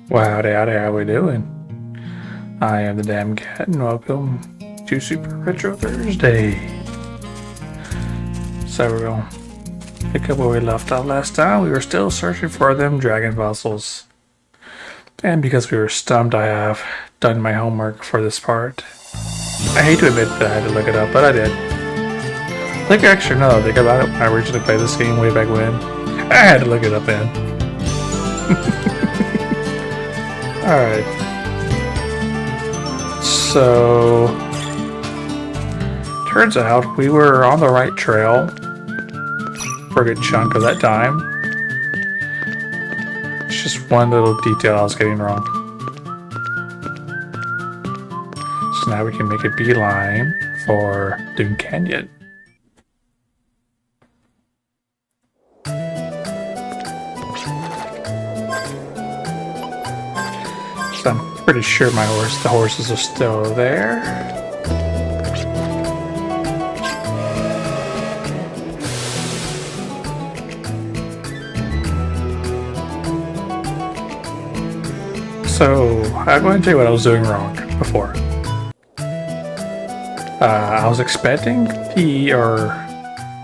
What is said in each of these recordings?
Wow, howdy, how we doing? I am the Damn Cat, and welcome to Super Retro Thursday. So we're going to pick up where we left off last time. We were still searching for them dragon fossils. And because we were stumped, I have done my homework for this part. I hate to admit that I had to look it up, but I did. I think I actually know. Think about it. When I originally played this game way back when, I had to look it up then. Alright. So, turns out we were on the right trail for a good chunk of that time. It's just one little detail I was getting wrong. So now we can make a beeline for Dune Canyon. So I'm pretty sure the horses are still there. So I'm going to tell you what I was doing wrong before. I was expecting the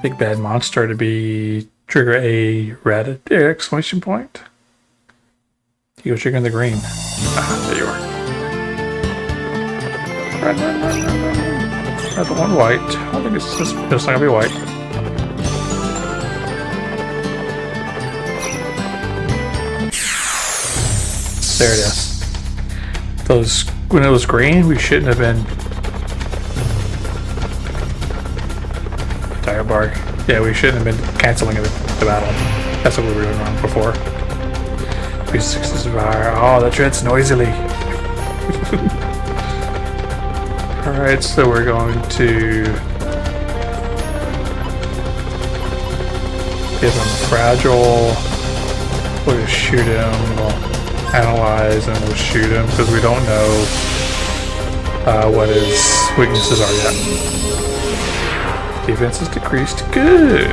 big bad monster to trigger a red exclamation point. You go triggering the green. Ah, there you are. Run. Got the one white. I don't think it's not gonna be white. There it is. When it was green, we shouldn't have been. Tire bar. Yeah, we shouldn't have been canceling the battle. That's what we were doing wrong before. 360 fire. Oh, that treads noisily. Alright, so we're going to give him fragile. We'll just shoot him. We'll analyze and we'll shoot him because we don't know what his weaknesses are yet. Defense is decreased. Good.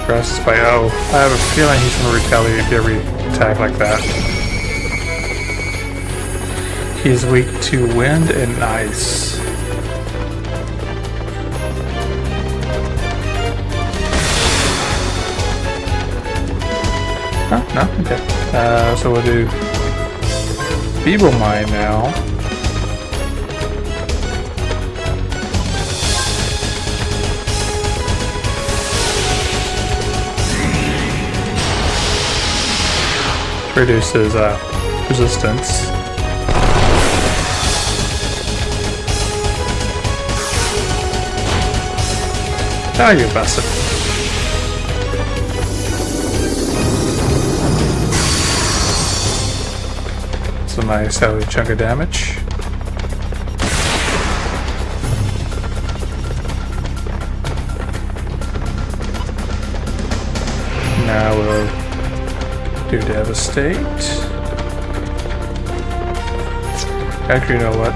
Press by O. I have a feeling he's going to retaliate every attack like that. He is weak to wind and ice. Oh, no? Okay. So we'll do Feeble Mind now. Reduces resistance. Oh, you bastard. It's a nice heavy chunk of damage. Now we'll do Devastate. Actually, you know what?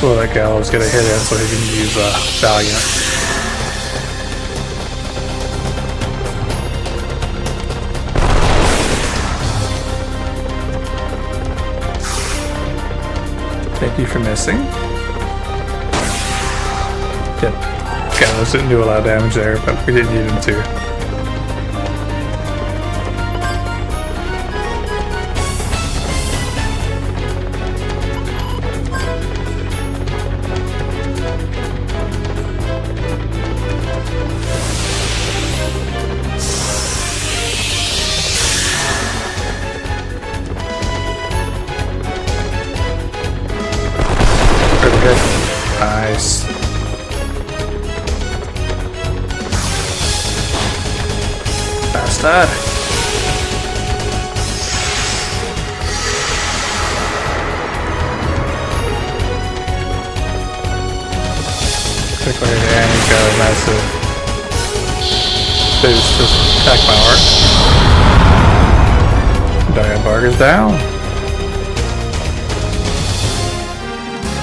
We'll let Gallows get a hit in so he can use Valiant. Thank you for missing. Yep. Gallows didn't do a lot of damage there, but we didn't need him to. Nice. Bastard. Quickly, and he's got a massive boost to attack power. Diambark is down.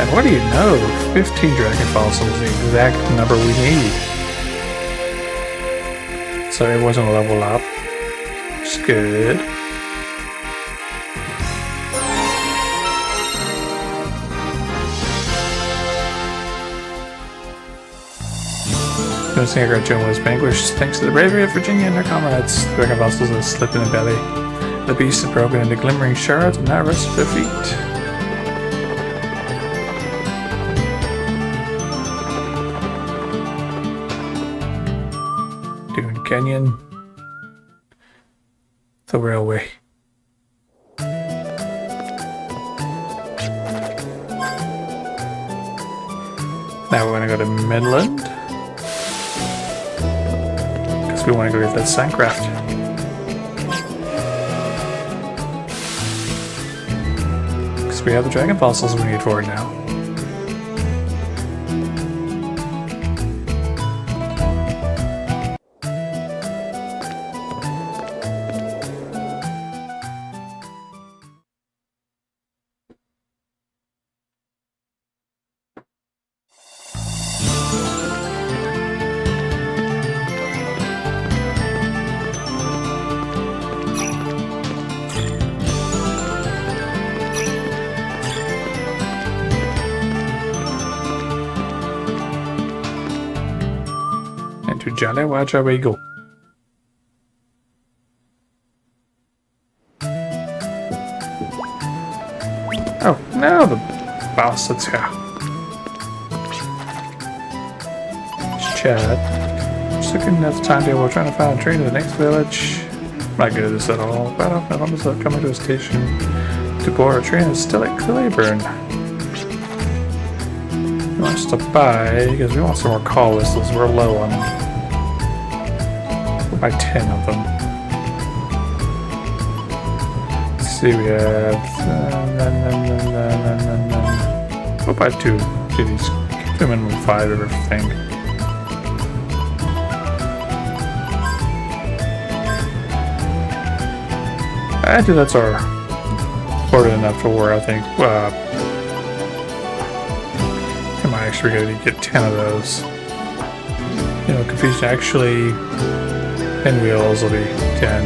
And what do you know? 15 Dragon Fossils is the exact number we need. So everyone's gonna level up. It's good. The singer Gretchen was vanquished thanks to the bravery of Virginia and her comrades. The Dragon Fossils had slipped in the belly. The beast had broken into glimmering shards and now rested at their feet. Dune Canyon. The railway. Now we're going to go to Midland. Because we want to go get that Suncraft. Because we have the Dragon Fossils we need for it now. To Jolly Waja we go. Oh, no, the bastards here. It's Chad. Just looking at the timetable, we're trying to find a train to the next village. Not good at this at all. Right off my mom is coming to a station to board a train that's still at Clayburn. He wants to buy, because we want some more call whistles. We're low on them. We'll buy 10 of them. Let's see, we have... we'll buy 2 cities. Keep them in 5 of everything. I think that's our important enough to where I think am I actually going to get 10 of those? You know, confusion actually pinwheels will be 10.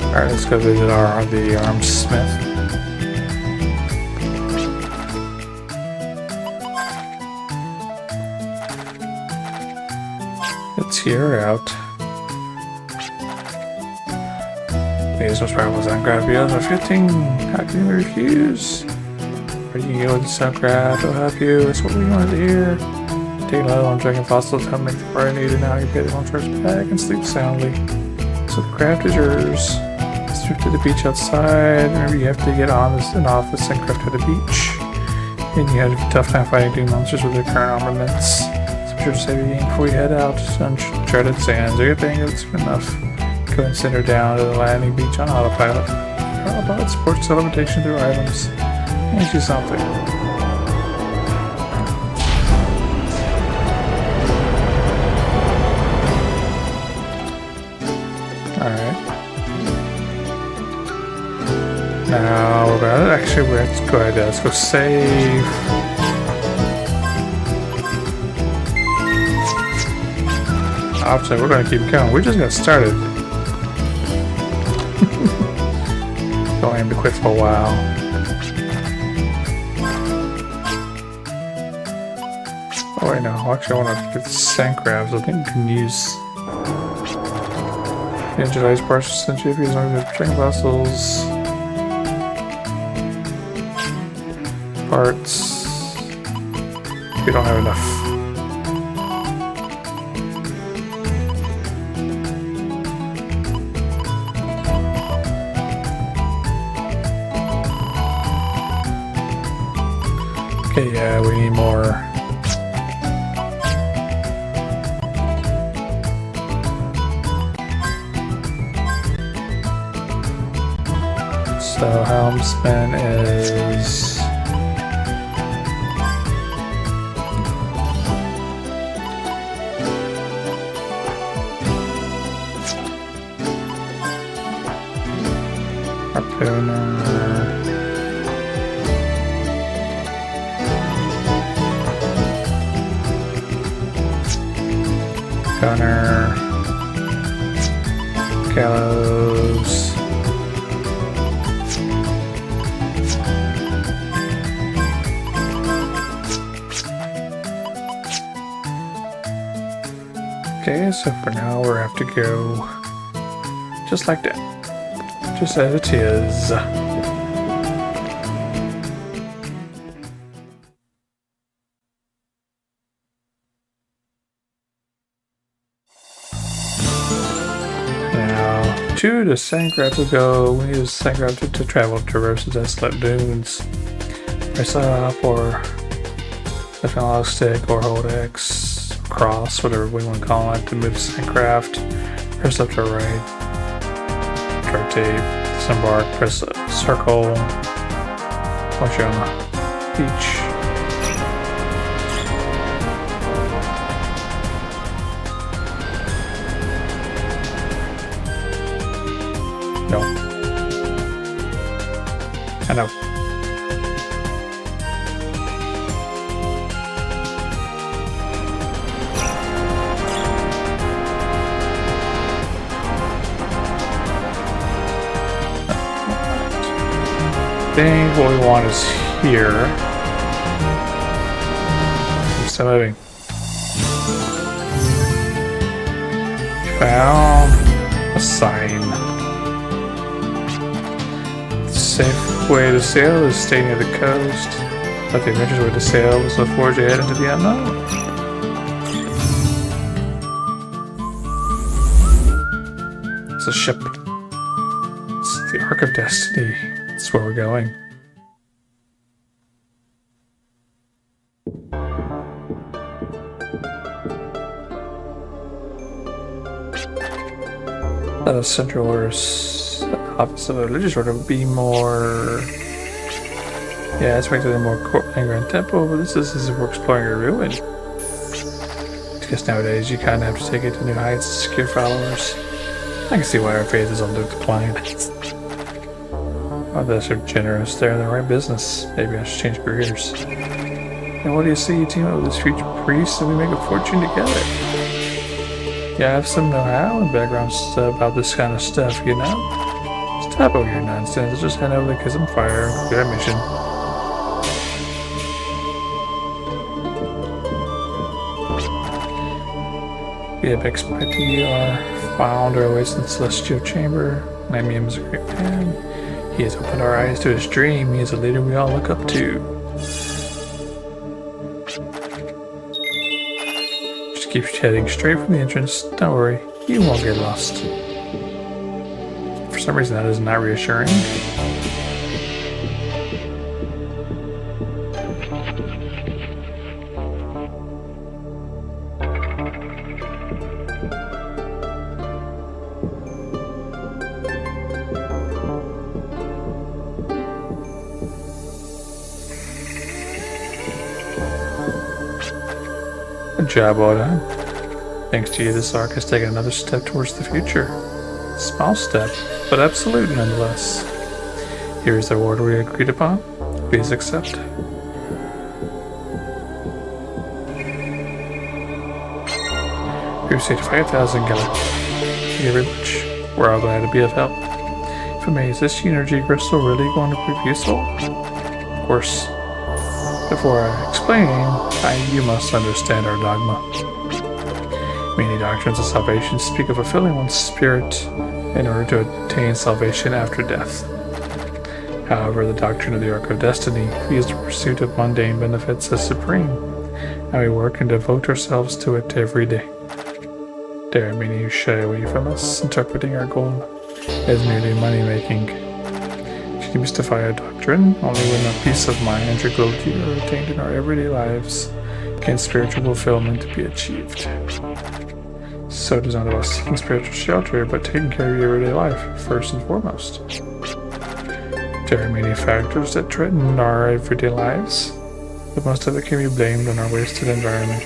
Alright, let's go visit the armsmith. It's here or out. These most powerful Suncraft wheels are 15. How can you refuse? Or you can go with the Suncraft, it'll help you. That's what we wanted to hear. Take a load on Dragon Fossils to help make the party needed. Now you pay the first back and sleep soundly. So the craft is yours. Strip to the beach outside. Remember, you have to get on this and off the Suncraft to the beach. And you had a tough time fighting Doom monsters with their current armaments. Sure to save your game before you head out to uncharted sands. Are you thinking it's enough? Go and send her down to the landing beach on autopilot. Autopilot supports teleportation through items. Ain't you something? Alright. Now we're gonna let's go ahead. Let's go save. Opposite, we're going to keep going. We just got started. Don't aim to quit for a while. Oh wait, no. Actually, I want to get the Suncrafts. I think you can use energized partial centrifuge as long as the Dragon Fossils parts. We don't have enough. Okay, yeah, we need more. So helmsman is Gunner. Gallows. Okay, so for now we're gonna have to go just like that. Just as it is. Now, to the Sandcraft we go. We use Sandcraft to travel, traverse the desolate dunes. Press up or lift an analog stick or hold X, cross, whatever we want to call it, to move Sandcraft. Press up to right. Drag tape, disembark, press a circle. Once you're on the beach. No. I know. I think what we want is here. Still moving. Found a sign. The safe way to sail is stay near the coast, but the adventurous way to sail is to forge ahead into the unknown. It's a ship. It's the Ark of Destiny. That's where we're going. The central order is opposite of the religious order would be more. Yeah, it's expected a more courtly and grand tempo, but this is we're exploring a ruin. I guess nowadays you kind of have to take it to new heights to secure followers. I can see why our faith is on the decline. Oh, they're so generous. They're in the right business. Maybe I should change careers. And what do you see? You team up with this future priest and we make a fortune together. Yeah, I have some know-how and background stuff about this kind of stuff, you know? Stop over your nonsense. Let's just head over to Kiss and Fire. Good mission. We have expected you are found or awaits in the celestial chamber. Lamium is a great man. He has opened our eyes to his dream. He is a leader we all look up to. Just keep heading straight from the entrance. Don't worry, you won't get lost. For some reason that is not reassuring. Good job, well done. Thanks to you, this arc has taken another step towards the future. Small step, but absolute nonetheless. Here is the reward we agreed upon. Please accept. You received 5,000 gallons. Thank you very much. We're all glad to be of help. If I may, is this energy crystal really going to prove useful? Of course. Before explaining, you must understand our dogma. Many doctrines of salvation speak of fulfilling one's spirit in order to attain salvation after death. However, the doctrine of the Ark of Destiny views the pursuit of mundane benefits as supreme, and we work and devote ourselves to it every day. There are many who shy away from us, interpreting our goal as merely money-making. To demystify our doctrine, only when a peace of mind and tranquility are attained in our everyday lives can spiritual fulfillment be achieved. So it is not about seeking spiritual shelter, but taking care of your everyday life, first and foremost. There are many factors that threaten our everyday lives, but most of it can be blamed on our wasted environment.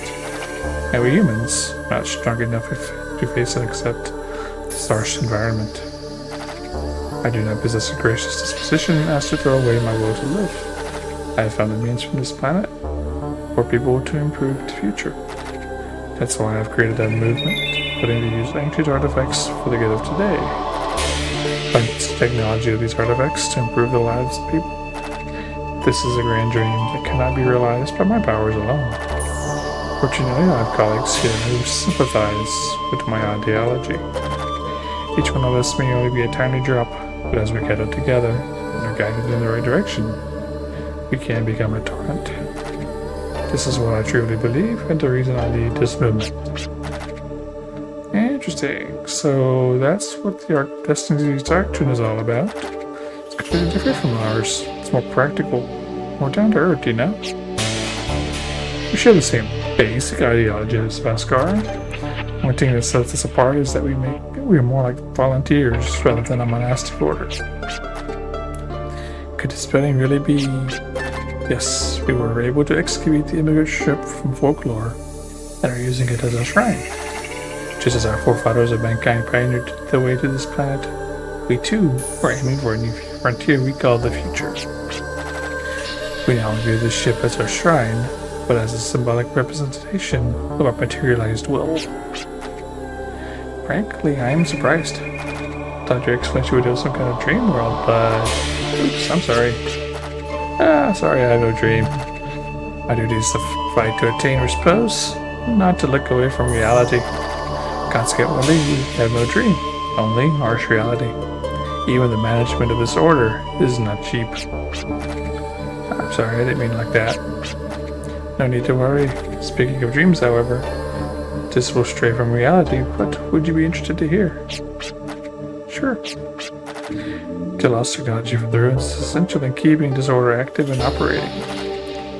And we humans are not strong enough to face and accept this harsh environment. I do not possess a gracious disposition as to throw away my will to live. I have found a means from this planet for people to improve the future. That's why I've created a movement putting to use ancient artifacts for the good of today. By the technology of these artifacts to improve the lives of people. This is a grand dream that cannot be realized by my powers alone. Fortunately, I have colleagues here who sympathize with my ideology. Each one of us may only be a tiny drop, but as we gather together and are guided in the right direction, we can become a torrent. This is what I truly believe, and the reason I lead this movement. Interesting. So that's what the Destiny's doctrine is all about. It's completely different from ours. It's more practical, more down to earth, you know? We share the same basic ideology as Vaskar. One thing that sets us apart is that we are more like volunteers rather than a monastic order. Could this spelling really be? Yes, we were able to excavate the immigrant ship from folklore and are using it as a shrine. Just as our forefathers of mankind pioneered the way to this planet, we too are aiming for a new frontier we call the future. We now view this ship as our shrine, but as a symbolic representation of our materialized will. Frankly, I am surprised. Thought your explanation would have some kind of dream world, but... Oops, I'm sorry. Sorry, I have no dream. My duty is to fight to attain repose, not to look away from reality. Consequently, we have no dream, only harsh reality. Even the management of this order is not cheap. I'm sorry, I didn't mean like that. No need to worry. Speaking of dreams, however, this will stray from reality, but would you be interested to hear? Sure. To lost technology from the ruins is essential in keeping this order active and operating.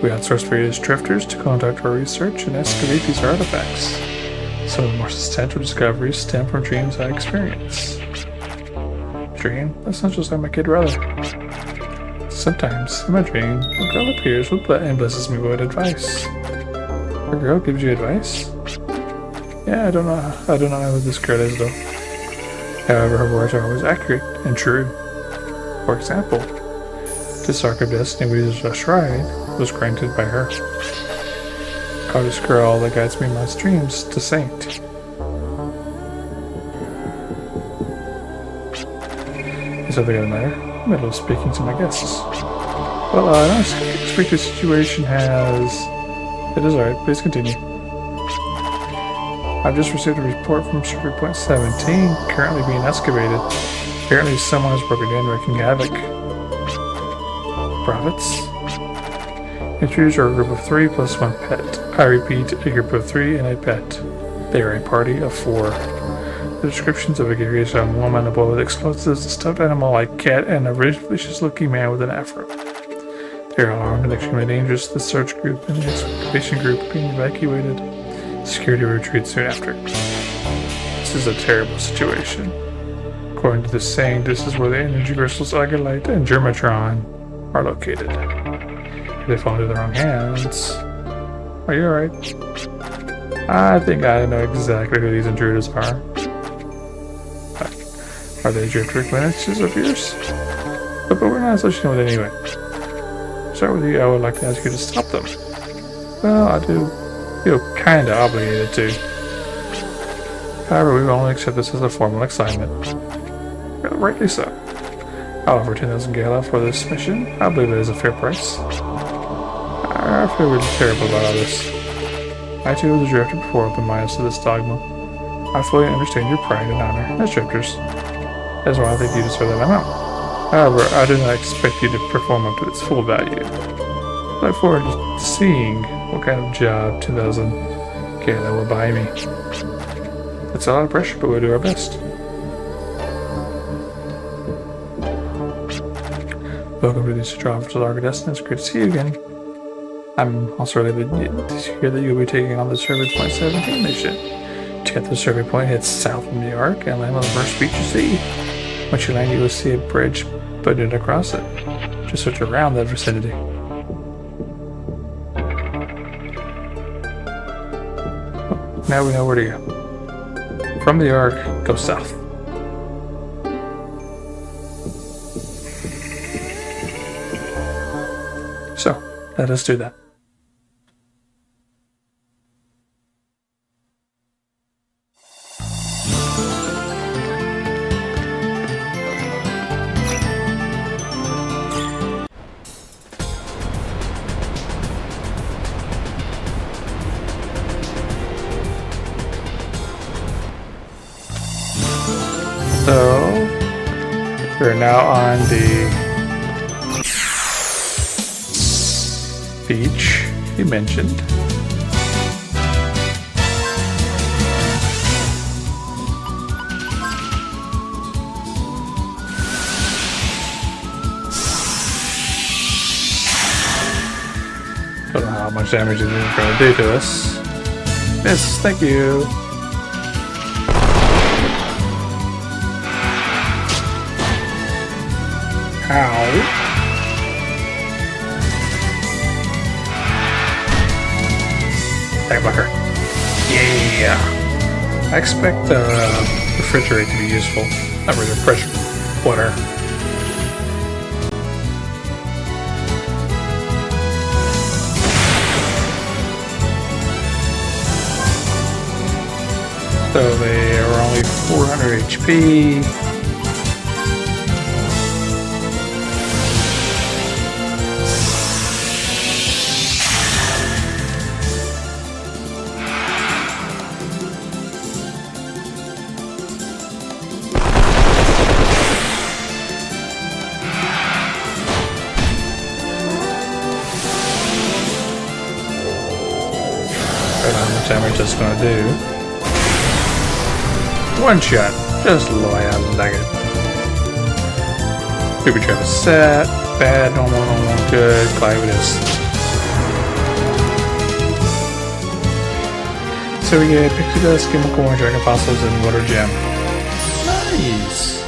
We outsource various drifters to conduct our research and excavate these artifacts. Some of the more substantial discoveries stem from dreams I experience. Dream? That sounds just like my kid brother. Sometimes, in my dream, a girl appears and blesses me with advice. A girl gives you advice? Yeah, I do not know who this girl is though. However, her words are always accurate and true. For example, this arc of destiny we use as a shrine was granted by her. Call this girl that guides me in my dreams the Saint. Is something the matter? I'm in the middle of speaking to my guests. Well, I don't expect the situation has... It is alright, please continue. I've just received a report from Survey Point 17, currently being excavated. Apparently someone has broken in, wreaking havoc. Prophets? Intruders are a group of 3 plus 1 pet. I repeat, a group of 3 and a pet. They are a party of 4. The descriptions of a curious young woman, a boy with explosives, a stuffed animal like cat, and a vicious-looking man with an afro. They are alarmed and extremely dangerous. The search group and the excavation group being evacuated. Security retreat soon after. This is a terrible situation. According to this saying, this is where the energy crystals Agilite and Germatron are located. If they fall into the wrong hands... Are you alright? I think I know exactly who these intruders are. Are they drifter acquaintances of yours? But we're not associated with anyway. To start with you, I would like to ask you to stop them. Well, I do feel kinda obligated to. However, we will only accept this as a formal assignment. Well, rightly so. I'll offer 10,000 Gala for this mission. I believe it is a fair price. I feel really terrible about all this. I too was a drifter before open minded to this dogma. I fully understand your pride and honor as drifters. That's why I think you deserve that amount. However, I do not expect you to perform up to its full value. I look forward to seeing what kind of job 10,000 Gala will buy me. It's a lot of pressure, but we'll do our best. Welcome to the Travel to Largo Destiny. It's great to see you again. I'm also related to hear that you'll be taking on the Survey Point 17 mission. To get to the Survey Point, head south from New York and land on the first beach you see. Once you land, you will see a bridge putting across it. Just search around that vicinity. Now we know where to go. From New York, go south. So, let us do that. We're now on the beach you mentioned. Don't know how much damage it is going to do to us. Miss, thank you. Ow. Backblocker. Yeah. I expect the refrigerate to be useful. Not really pressure water. So they are only 400 HP. I don't know how much damage that's going to do. One shot. Just the way I like it. Super trap is set. Bad, normal, good. Climatus. So we get Pixie Dust, Chemical Corn, Dragon Fossils, and Water Gem. Nice!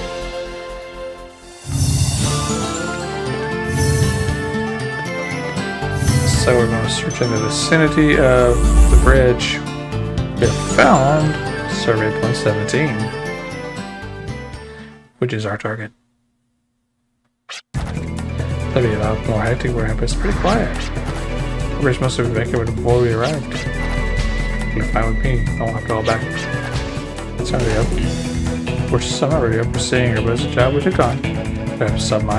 So we're going to search in the vicinity of the bridge. We have found Survey 117, which is our target. That'd be a lot more hectic where it's pretty quiet. The bridge must have evacuated before we arrived. You're fine with me. I won't have to go back. It's already up. I'm already up for seeing her, but it's a job we took on. We have some we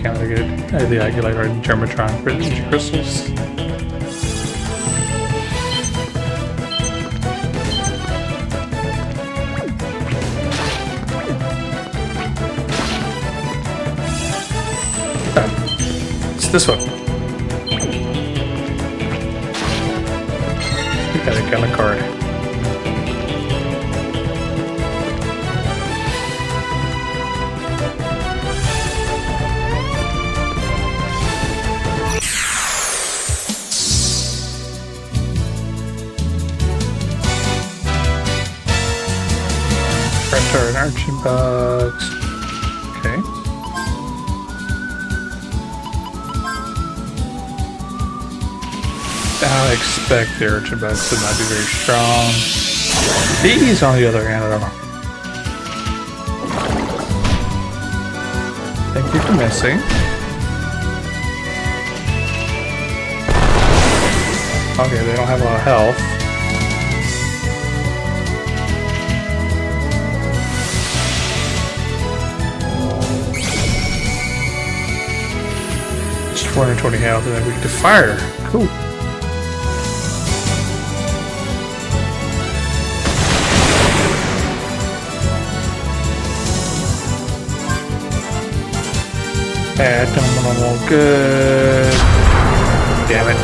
can't get the Agulite or Germatron for the crystals. This one. We got a gun card. Printer and arching bugs. Okay. I expect the urchin bugs to not be very strong. These, on the other hand, I don't know. Thank you for missing. Okay, they don't have a lot of health. Just 420 health, and then we get to fire. Cool. Normal, good. Damn it.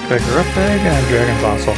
Collector up egg and Dragon Fossil.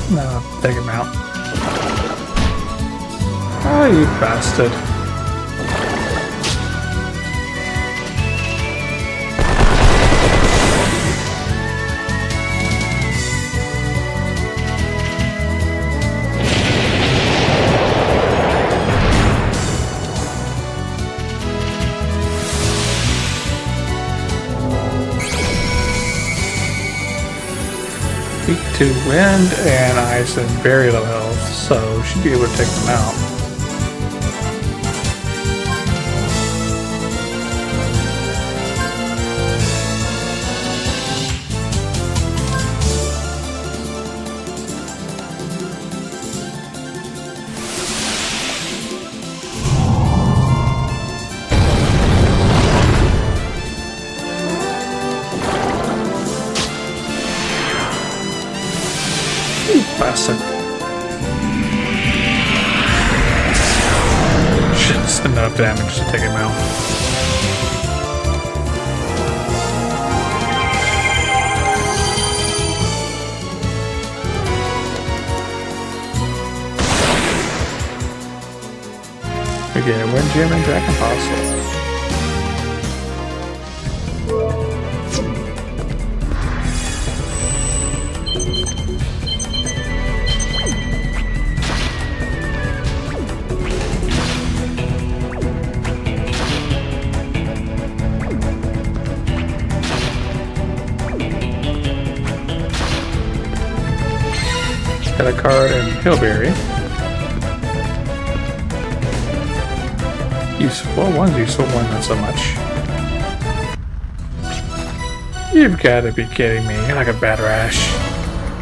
No, take him out. Oh, you bastard. weak to wind and ice and very low health, so should be able to take them out. Bastard. Just enough damage to take him out. We get a Wind Gem and Dragon Fossil. Got a card and Hillberry. Useful, one's useful, one not so much. You've got to be kidding me, you're like a bad rash.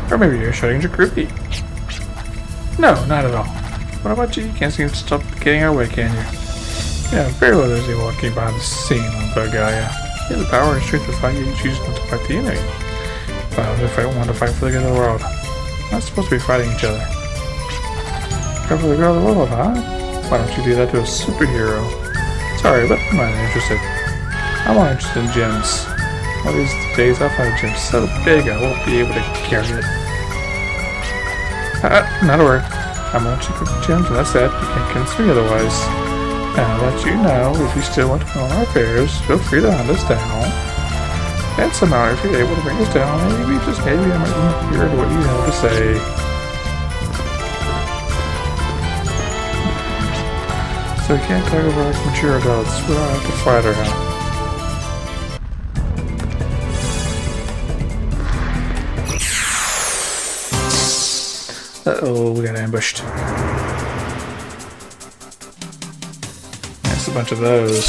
Or maybe you're showing your groupie. No, not at all. What about you? You can't seem to stop getting our way, can you? Yeah, very well there's you walking behind the scene on Gaia. You have the power and strength to fight, you choose not to fight the enemy. Well, if I want to fight for the good of the world. Not supposed to be fighting each other. Go for the girl of the world, huh? Why don't you do that to a superhero? Sorry, but I'm not interested. I'm not interested in gems. One of these days I'll find a gem so big I won't be able to carry it. Not a word. I'm only check with gems and that's it. You can't convince me otherwise. And I'll let you know if you still want to know our affairs, feel free to hunt us down. And somehow, if you're able to bring us down, maybe, just maybe, I might hear what you have to say. So we can't talk about like mature adults. We'll have to fight her out. Uh-oh, we got ambushed. That's a bunch of those.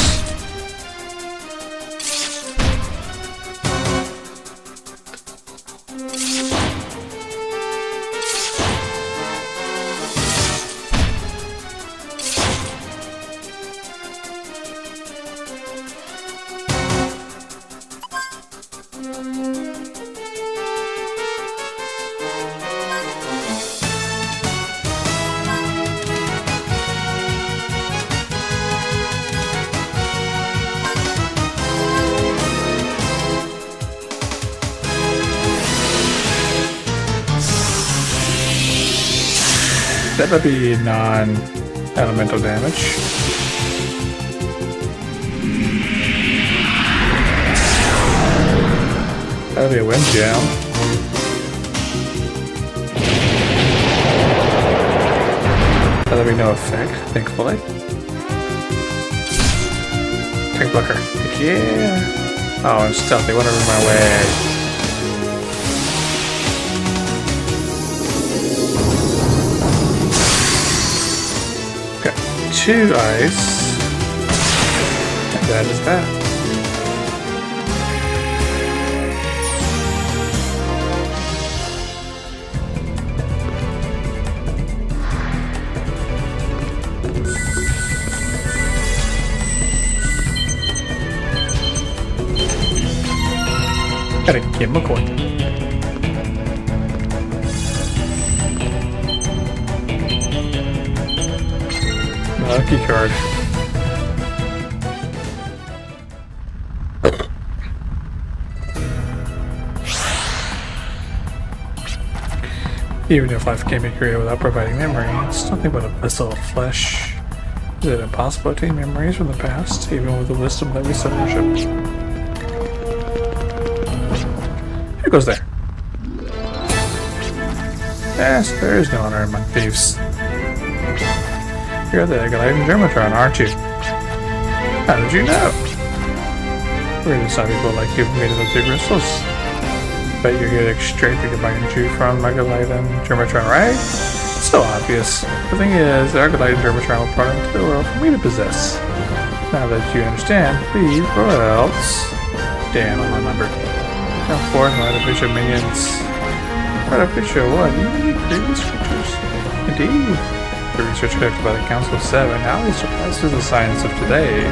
That would be non-elemental damage. That would be a Wind Gem. That would be no effect, thankfully. Tank Blocker. Yeah! Oh, and stealthy, went over my way. Two ice, and that is that. Gotta give him a coin. Lucky card. Even if life can be created without providing memory, it's nothing but a vessel of flesh. Is it impossible to obtain memories from the past, even with the wisdom that we so worship? Who goes there? Yes, there is no honor among thieves. You're the Galatian Germatron, aren't you? How did you know? We're just not people like you made of those big crystals. bet you're here to extract your energy from Argalite and Germatron, right? It's so obvious. The thing is, Argalite and Germatron were brought into the world for me to possess. Now that you understand, please, or else... Damn, I'm outnumbered. Now forth, my artificial minions. Artificial what? Unique previous creatures? Indeed. The research conducted by the Council of Seven highly surpasses the science of today.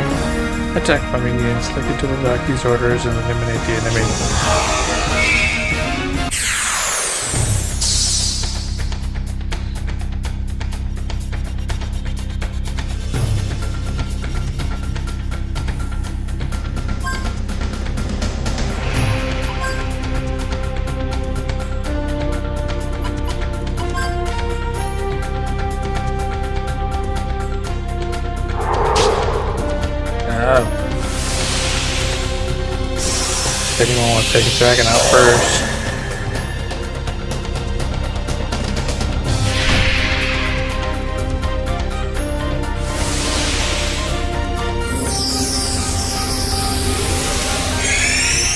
Attack my minions, look into the Docky's orders, and eliminate the enemy. Anyone want to take a dragon out first?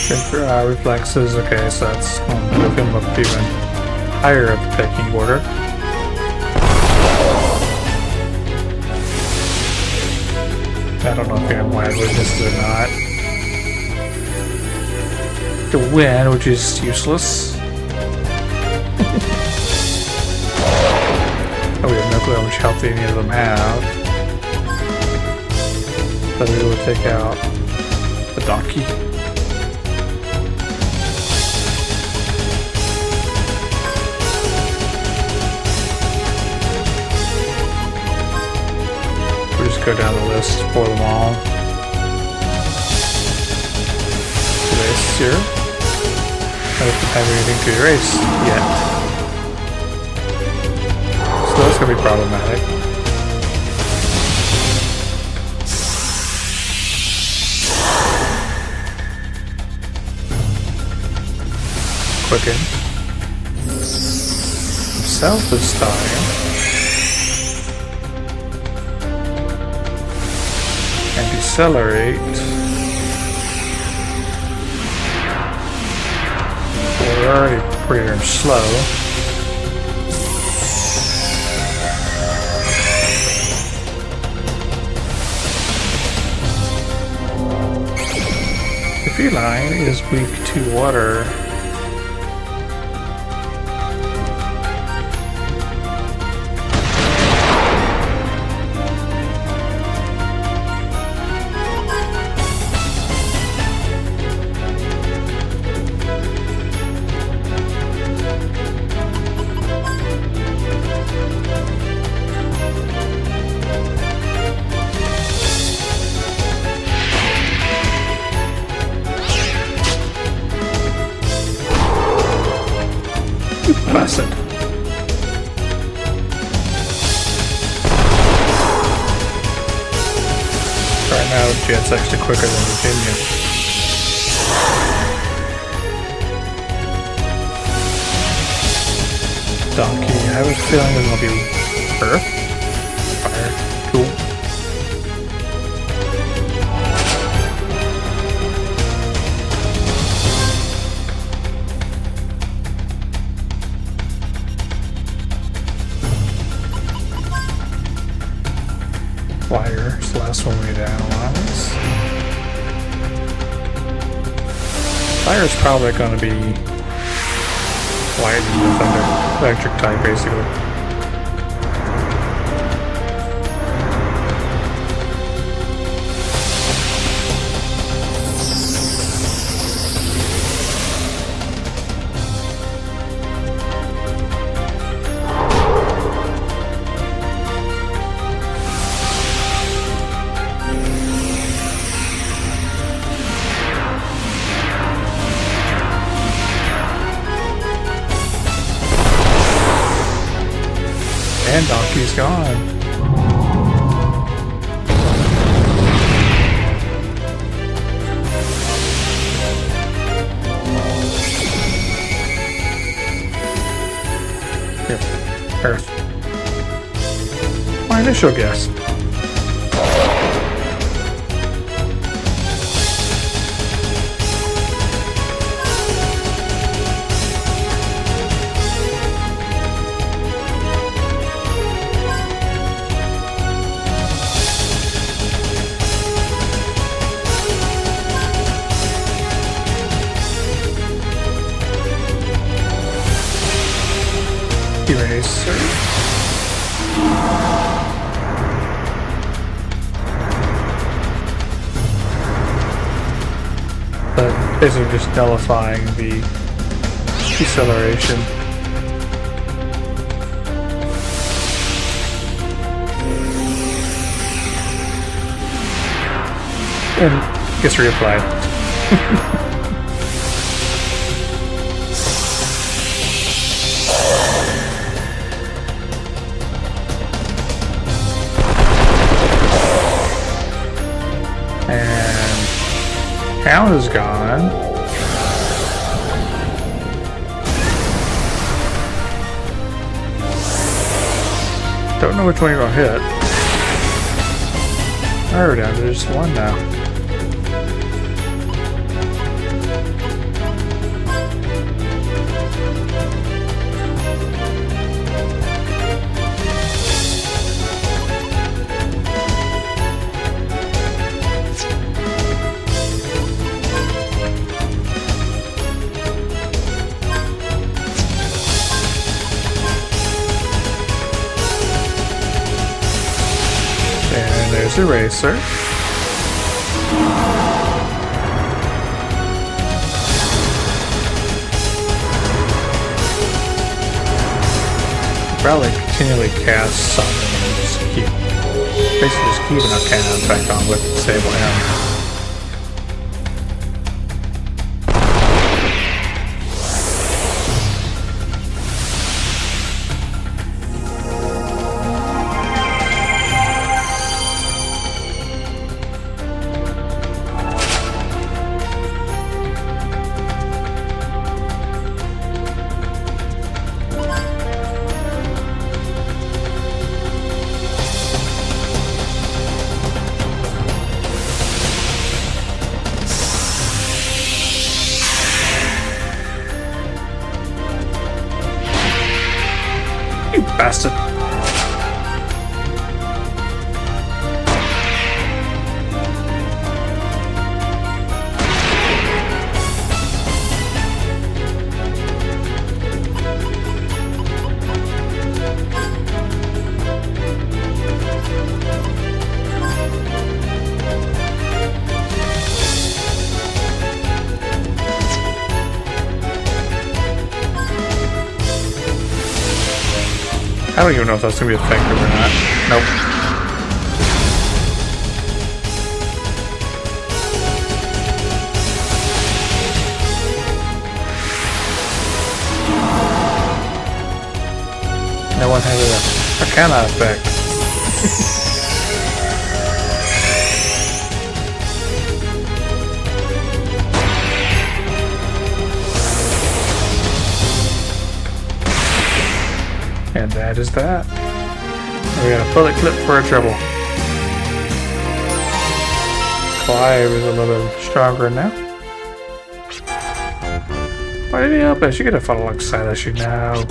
Okay, for reflexes, okay, so that's going to move him up even higher up the pecking order. I don't know if he had wide weaknesses or not. To win, which is useless. Oh, we have no clue how much health any of them have. But we will take out the donkey. We'll just go down the list for them all. Erase here. I don't have anything to erase yet. So that's going to be problematic. Quicken. Himself this time. And decelerate. We're already pretty darn slow. The feline is weak to water. Bastard. Right now, Jet's actually quicker than Virginia. Donkey, I have a feeling it's gonna be Earth? Fire. Cool. Fire is the last one we need to analyze. Fire is probably going to be lightning and thunder, electric type basically. And Donkey's gone. Here, Earth. My initial guess. Eraser. But basically just nullifying the deceleration. And gets reapplied. And Hound is gone. Don't know which one you're gonna hit. Oh, we're down to just one now. And there's Eraser. Probably continually cast something and just keep, basically just keeping a cannon back on with Disable Him. You bastard. I don't even know if that's gonna be effective or not. Nope. No one has a Arcana effect. And that is that. We got a bullet clip for a treble. Clive is a little stronger now. Why did he help us? You could have fought alongside us, you know.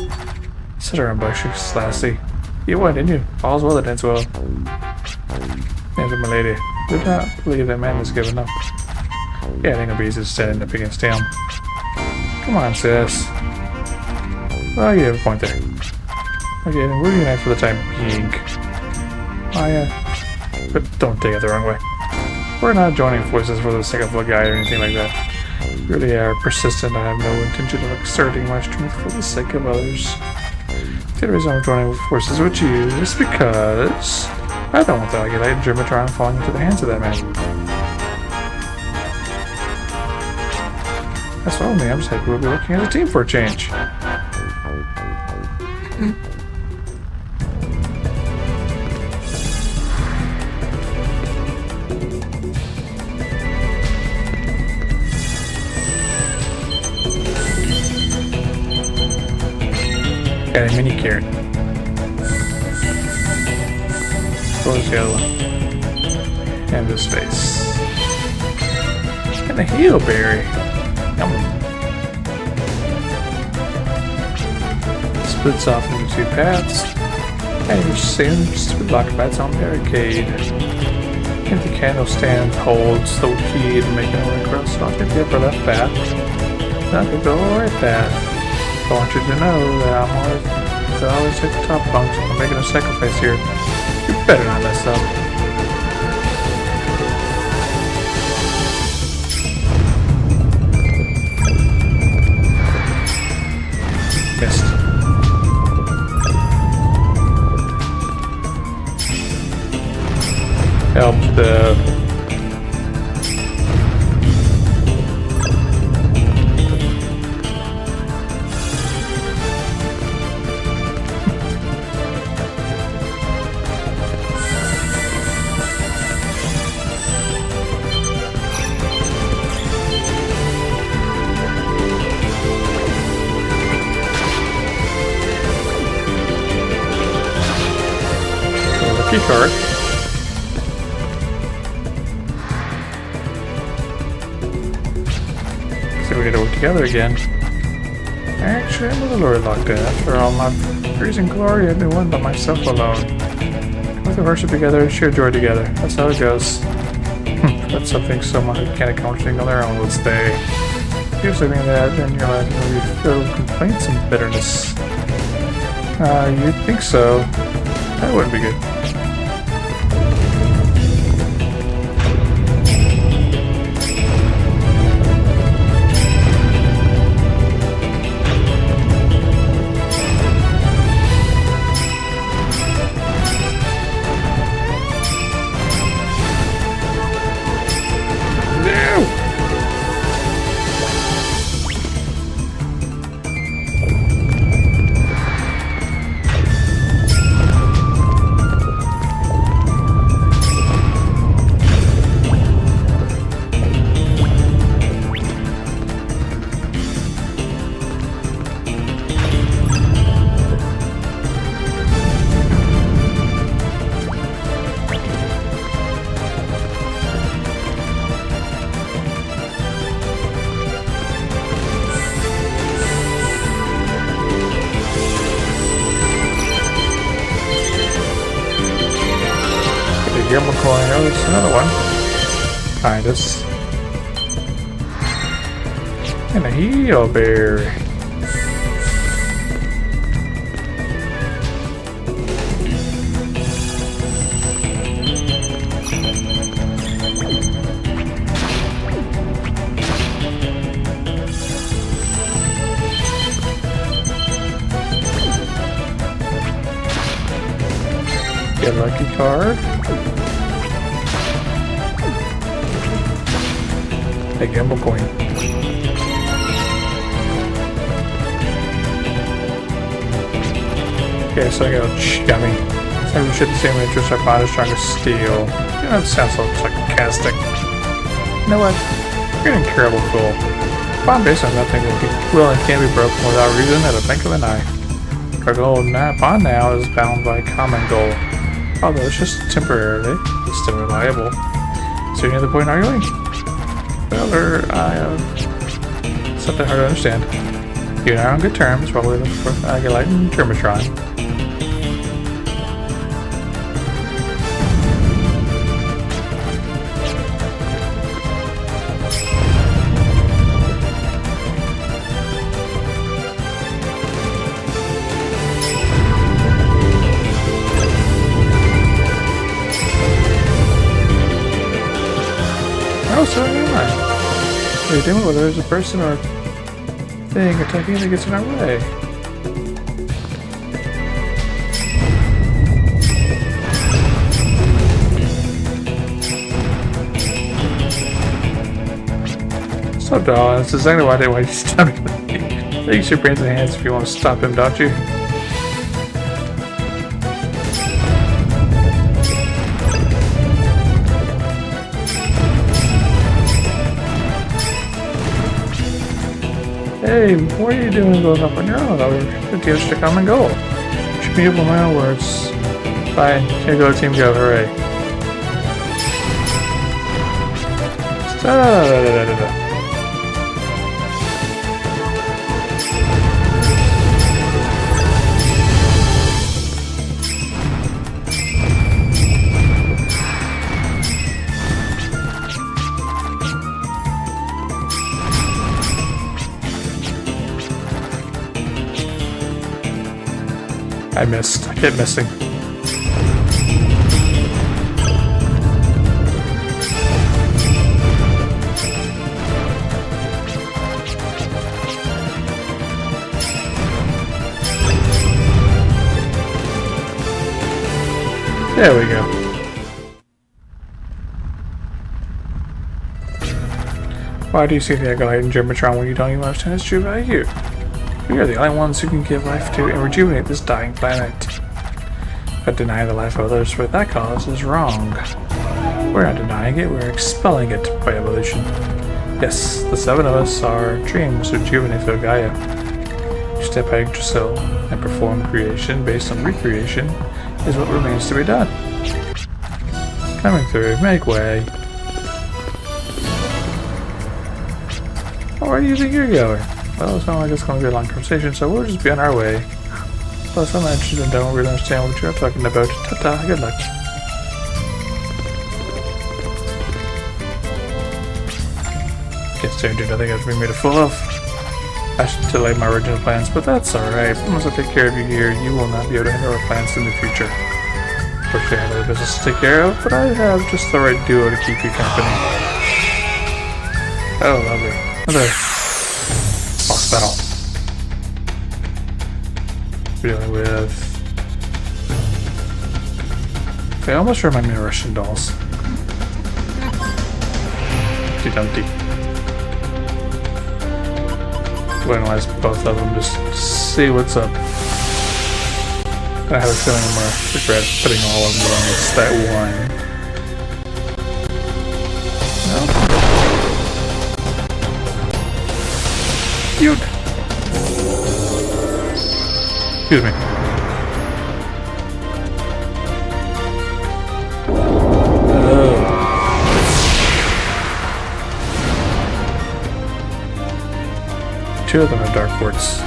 Such a rambunctious Slassy. You won, didn't you? All's well that ends well. Answer, my lady. Do not believe that man has given up. Yeah, it ain't gonna be easy standing up against him. Come on, sis. Well, you have a point there. Okay, then we're united for the time being. But don't take it the wrong way. We're not joining forces for the sake of a guy or anything like that. We really are persistent. I have no intention of exerting my strength for the sake of others. The reason I'm joining forces with you is because I don't want the Agilite Germatron falling into the hands of that man. That's all me. I'm just happy we'll be working as a team for a change. Got a mini carrot. Where's the other one? And this face. And a heelberry. Yum. Splits off into two paths. And you're seeing stupid block bats on barricade. And the candle stand holds the key to make it way across off the upper left path. Not the right path. I want you to know that I'm always They always take the top bunks. I'm making a sacrifice here. You better not mess up. Missed. Help the... Key card. So we gotta work together again. Actually, I'm a little reluctant. After all, my freezing glory, I've been one by myself alone. With the worship together, share joy together. That's how it goes. That's something someone who can't accomplish on their own would say. If you're something that in your life where you feel complaints and bitterness. You'd think so. That wouldn't be good. Here we're calling out. There's another one behind us. And a heel berry. Get a lucky card. A gamble coin. Okay, so I got yummy. So we should the same interest our bodies trying to steal. You know, that sounds so sarcastic. You know what? You're an incurable fool. Bond based on nothing will and can't be broken without reason at a blink of an eye. Our goal bond now is bound by a common goal. Although it's just temporarily, it's still reliable. Is there any other point in arguing? Well, something hard to understand. You and I are on good terms, probably looking for Agilite and Germatron. Oh, so am I. What are you doing? Whether there's a person or thing attacking that gets in our way. So dull. That's exactly why I didn't want you to stop me. Use your brains and hands if you want to stop him, don't you? Hey, what are you doing going up on your own? It gives us a common goal. Should be able to my own words. Bye. Here go, team go. Hooray. Da-da-da-da-da-da-da. I missed. I kept missing. There we go. Why do you see the Eggolite in Germatron when you don't even understand its true value? We are the only ones who can give life to and rejuvenate this dying planet. But denying the life of others for that cause is wrong. We're not denying it, we're expelling it by evolution. Yes, the 7 of us are dreams to rejuvenate the Gaia. Step by Yggdrasil and perform creation based on recreation is what remains to be done. Coming through, make way. Oh, where do you think you're going? Well, it's not like it's going to be a long conversation, so we'll just be on our way. Plus, I'm not interested and don't really understand what you're talking about. Ta-ta, good luck. Can't stay and do nothing else to be made a fool of. I should delay my original plans, but that's alright. Once I take care of you here, you will not be able to handle our plans in the future. Unfortunately, I have other business to take care of, but I have just the right duo to keep you company. Oh, lovely. Another boss battle. We're dealing with... They almost remind me of Russian dolls. Dumpty. We'll analyze both of them just to see what's up. I have a feeling I'm gonna regret putting all of them on this, that one. No? Cute! Excuse me. Two of them are Dark Quartz.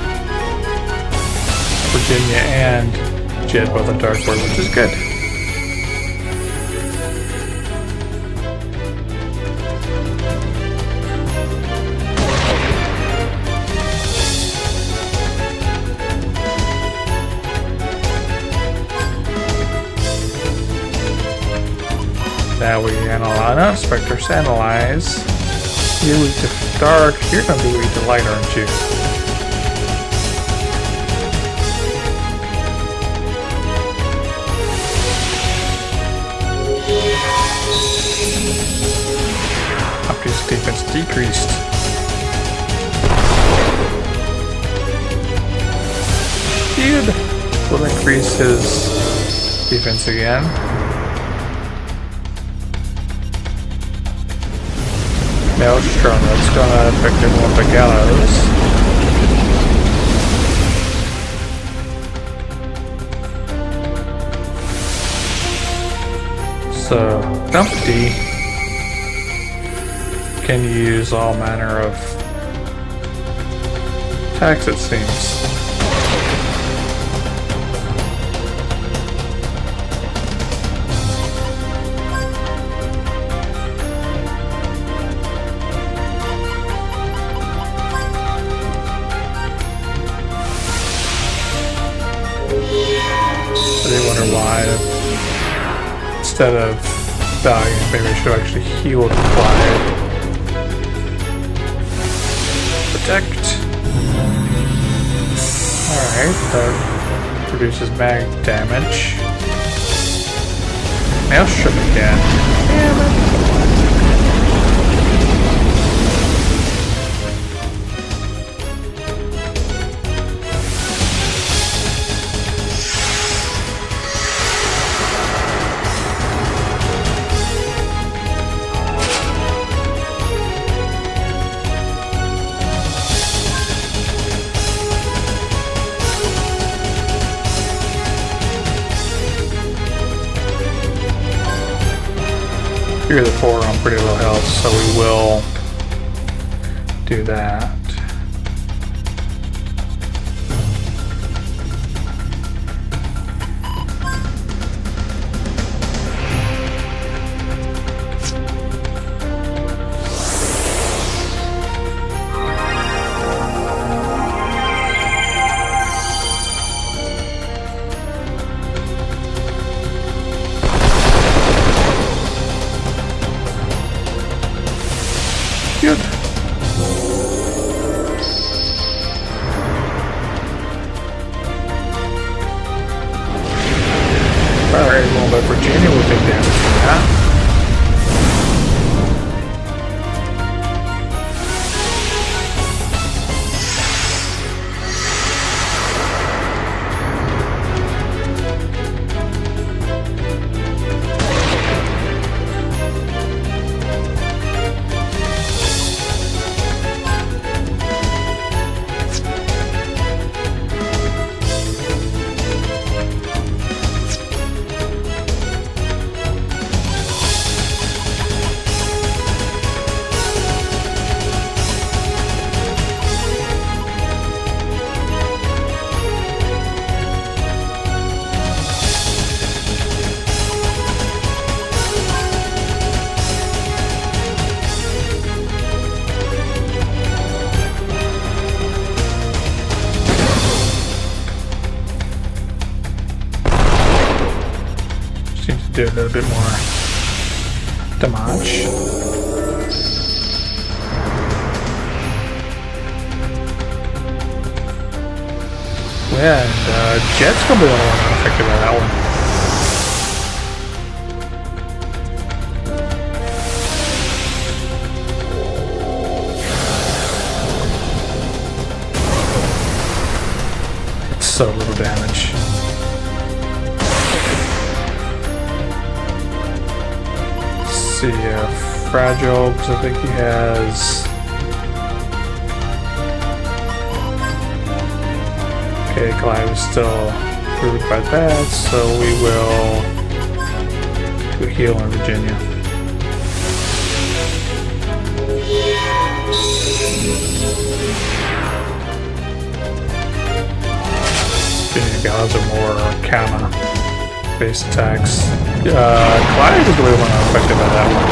Virginia and Jed both are Dark Quartz, which is good. Now we analyze. No, Spectres analyze. You're weak to dark. You're gonna be weak to light, aren't you? Opti's defense decreased. Dude will increase his defense again. Maelstrom, that's gonna affect him with the gallows. So, Dumpty can use all manner of attacks, it seems. Instead of dying, maybe I should actually heal the fire. Protect. Alright, that reduces mag damage. Maelstrom again. Damn it. Figure the 4 are on pretty low health, so we will do that. do a little bit more damage. Yeah, and Jet's gonna be the only one affected by that one. It's so little damage. Let's see, Fragile, because I think he has... Okay, Clive is still approved by that, so we will do a heal on Virginia. Virginia Gallows are more counter-based attacks. Clive is really one affected by that one.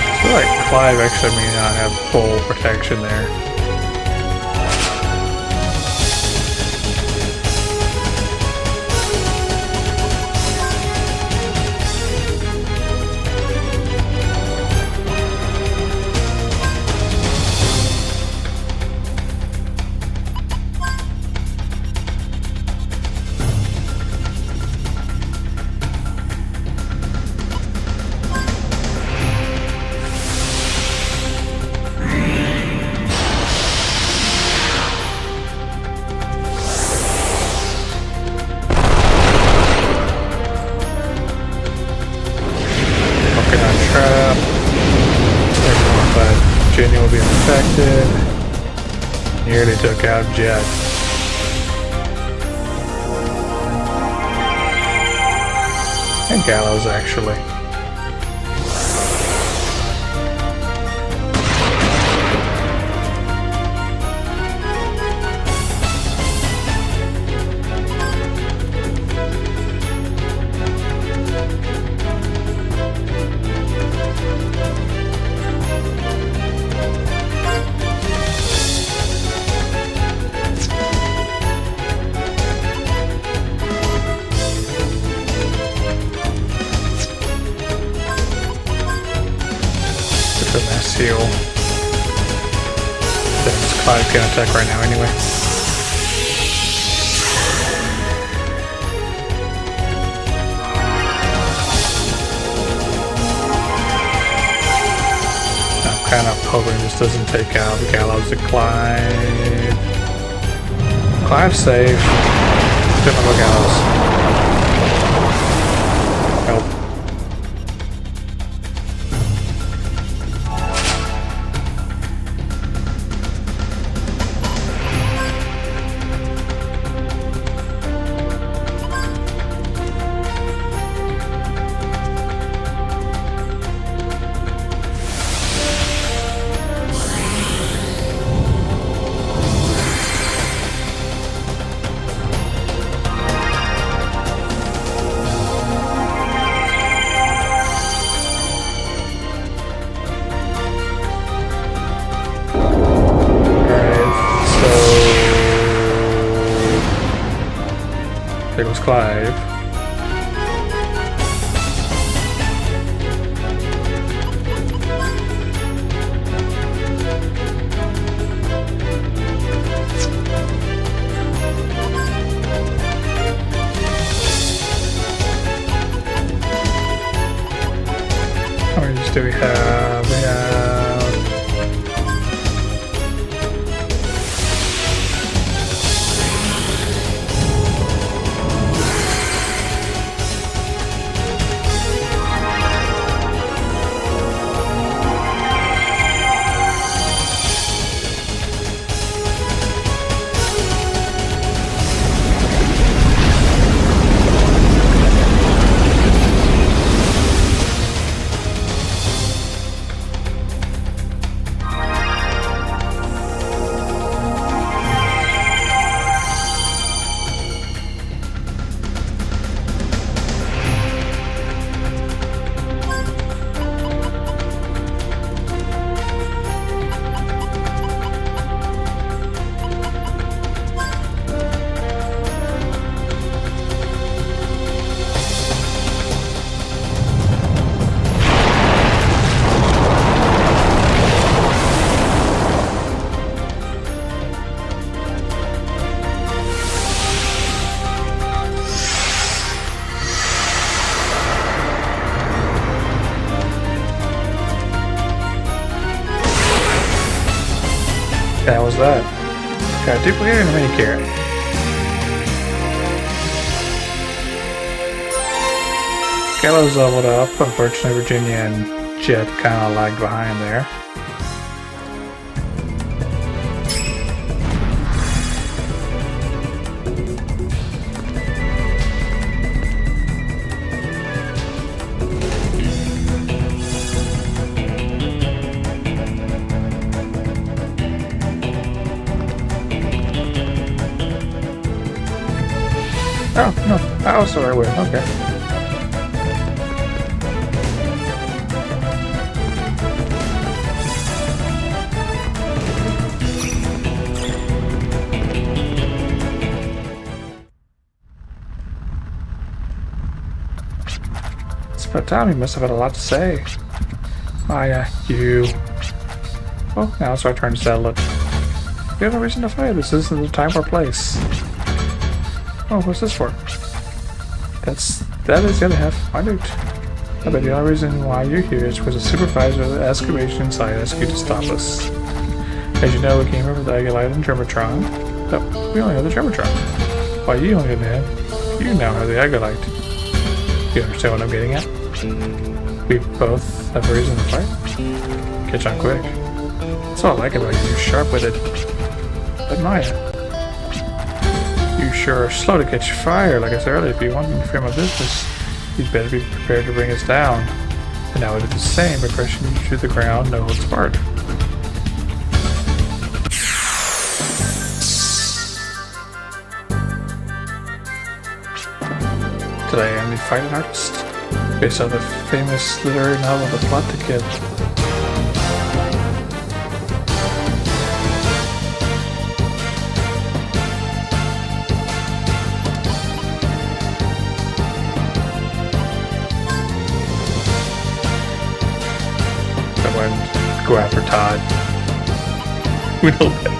I feel like Clive actually may not have full protection there. Trap. Everyone but Virginia will be infected. Nearly took out Jet. And Gallows, actually. Mass heal. That's Clive can attack right now anyway. I'm kind of hoping this doesn't take out the Gallows to Clive. Clive's safe. Different Gallows. Help. There goes Clive. How many do we have? We have... That was that. Got a duplicator and a mini carrot. Gallows leveled up. Unfortunately, Virginia and Jet kind of lagged behind there. Oh, no, that was the right way. Okay. It's about time. You must have had a lot to say. Maya, you... Oh, now it's our turn to settle it. You have no reason to fight. This isn't the time or place. Oh, what's this for? That is the other half. Minute. I bet the only reason why you're here is because the supervisor of the excavation site asked you to stop us. As you know, we came here with the Agilite and Germatron. But we only have the Germatron. Why you only have you now have the Agilite. You understand what I'm getting at? We both have a reason to fight. Catch on quick. That's all I like about you. You're sharp-witted. But Maya, you sure are slow to catch fire. Like I said earlier, if you want to frame a business, you'd better be prepared to bring us down. And I would do the same by pressing you to the ground, no holds barred. Today I'm the fighting artist, based on the famous literary novel The Plot to Kill. Go after Todd. We know that.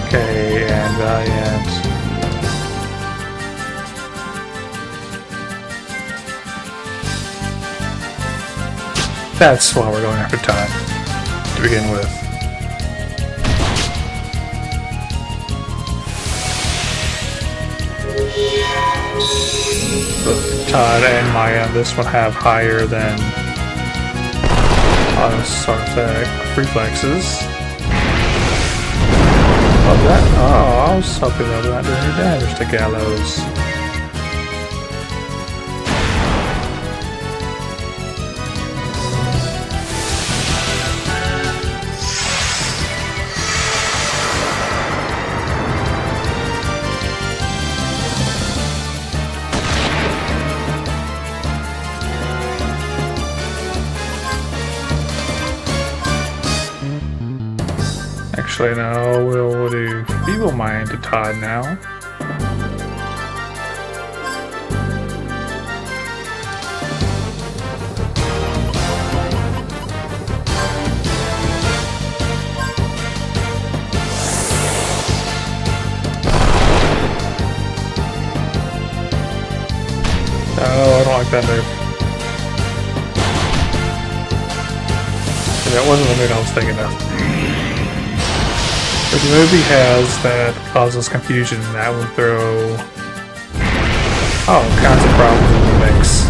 Okay, and Valiant. That's why we're going after Todd to begin with. Both Todd and Maya, this one have higher than Sarthak reflexes. Oh, that. Oh, I was hoping that would not do any damage to Gallows. Actually, no, we'll do Feeble Mind to Todd now. Oh, I don't like that move. That wasn't the move I was thinking of. But the movie has that causes confusion, that will throw all kinds of problems in the mix.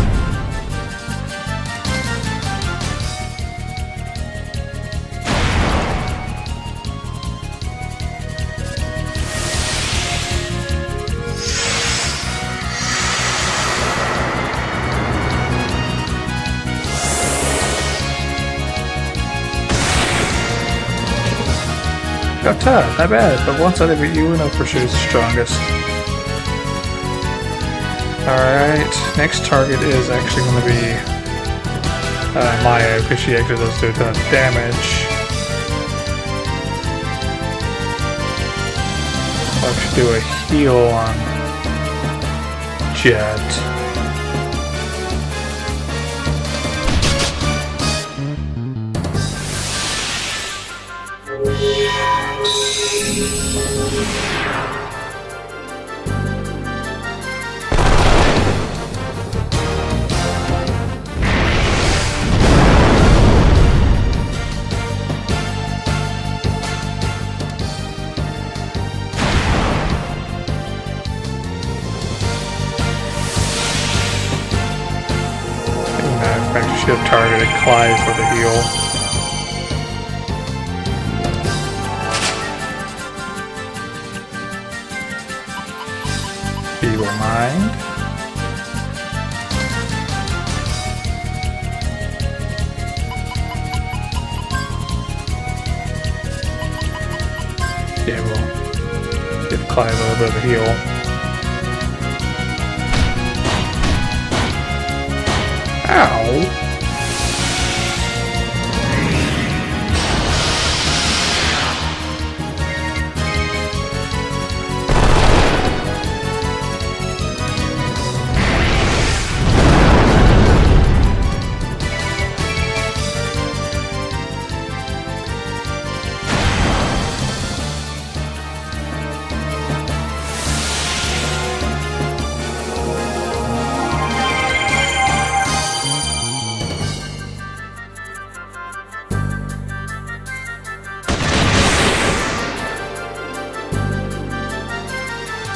Got tough, not bad, but once I beat you, Uno for sure is the strongest. Alright, next target is actually going to be Maya, because she actually does do a ton of damage. I'll actually do a heal on Jet. I should have targeted Clive for the heal. Feeble Mind. Yeah, we'll give Clive a little bit of a heal. Ow!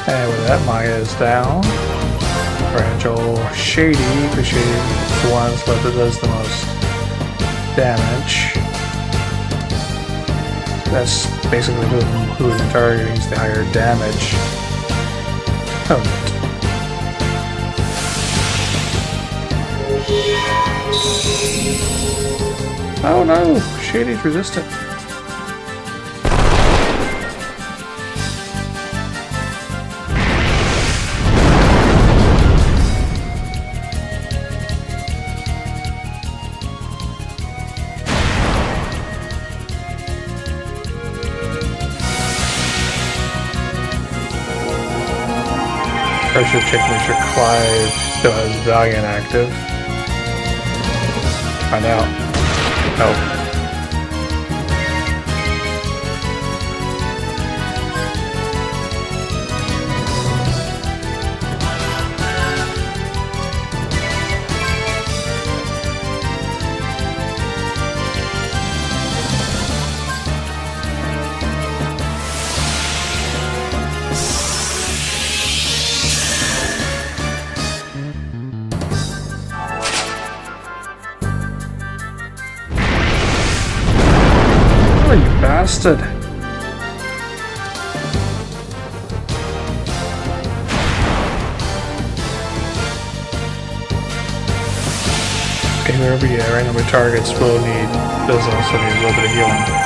And with that, Maya is down. Fragile Shady, because Shady is the one that does the most damage. That's basically who is targeting is the higher damage. Oh no! Shady's resistant. I should check make sure Clive still has Valiant active. Find out. Oh. You bastard! Okay, wherever you are, right now my targets will need, does also need a little bit of healing.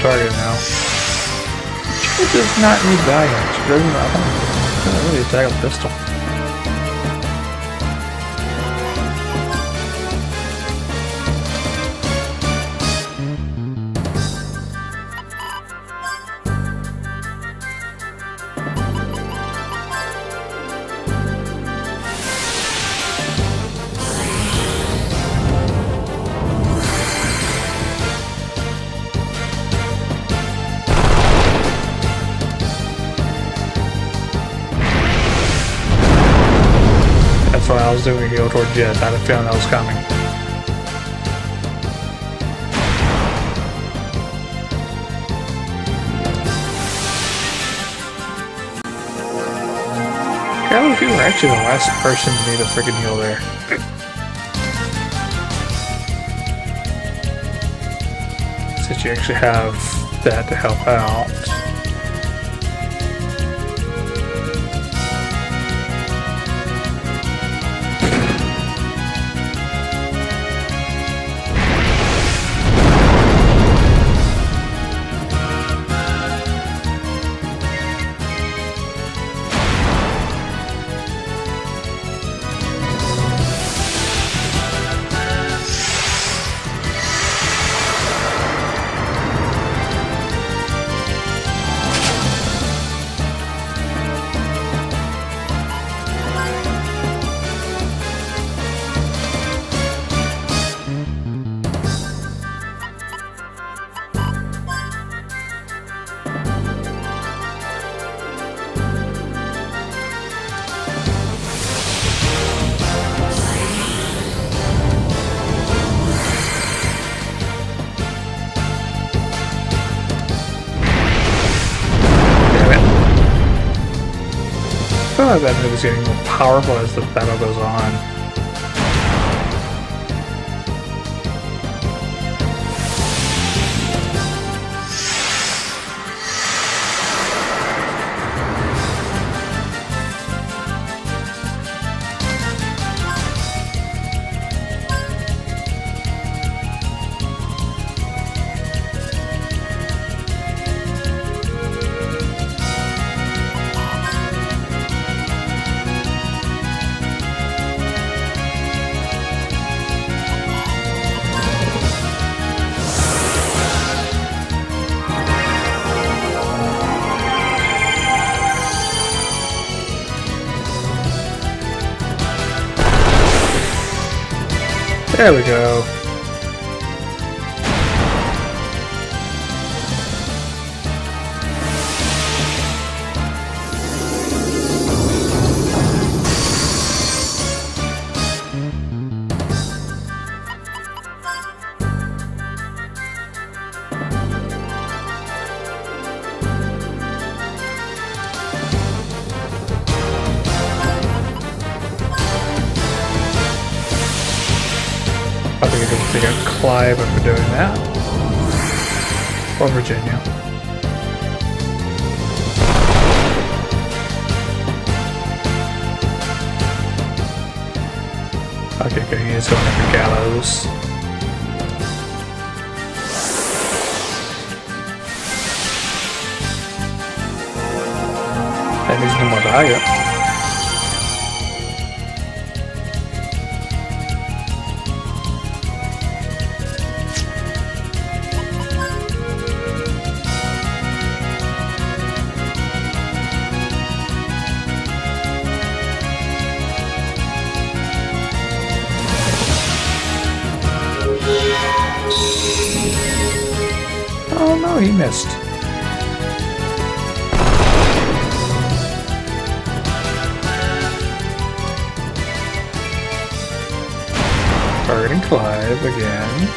Target now. She does not need Valiant. She doesn't really attack a pistol. When I was doing a heal toward Jet, I had a feeling that was coming. Yeah, you were actually the last person to need a freaking heal there. Since you actually have that to help out. feel like that move is getting more powerful as the battle goes on. There we go. I think I can take out Clive after doing that. Or Virginia. Okay, good. He is going after Gallows. That means no more Dahlia. Oh no, he missed. Targeting Clive again.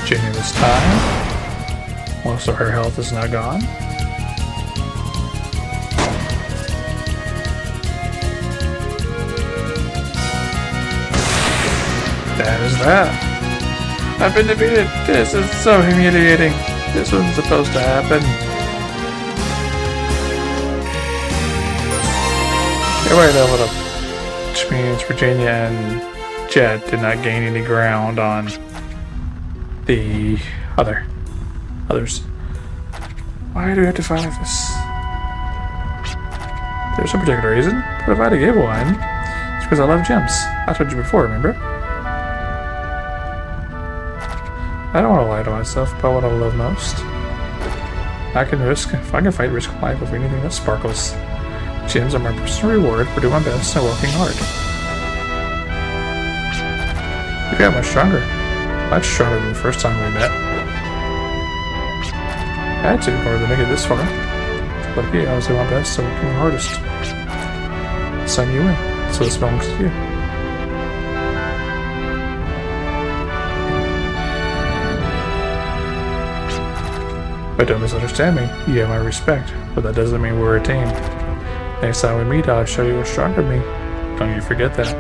Virginia this time. Most of her health is now gone. That is that. I've been defeated. This is so humiliating. This wasn't supposed to happen. Everybody leveled up, which means Virginia and Jet did not gain any ground on the others. Why do we have to fight like this? There's no particular reason, but if I had to give one, it's because I love gems. I told you before, remember? I don't want to lie to myself about what I love most. If I can fight, risk life over anything that sparkles. Gems are my personal reward for doing my best and working hard. You got much stronger. Much stronger than the first time we met. I had to in order to make it this far. But yeah, I was doing my best and working my hardest. This time you win, so this belongs to you. But don't misunderstand me. You have my respect, but that doesn't mean we're a team. Next time we meet, I'll show you a stronger me. Don't you forget that.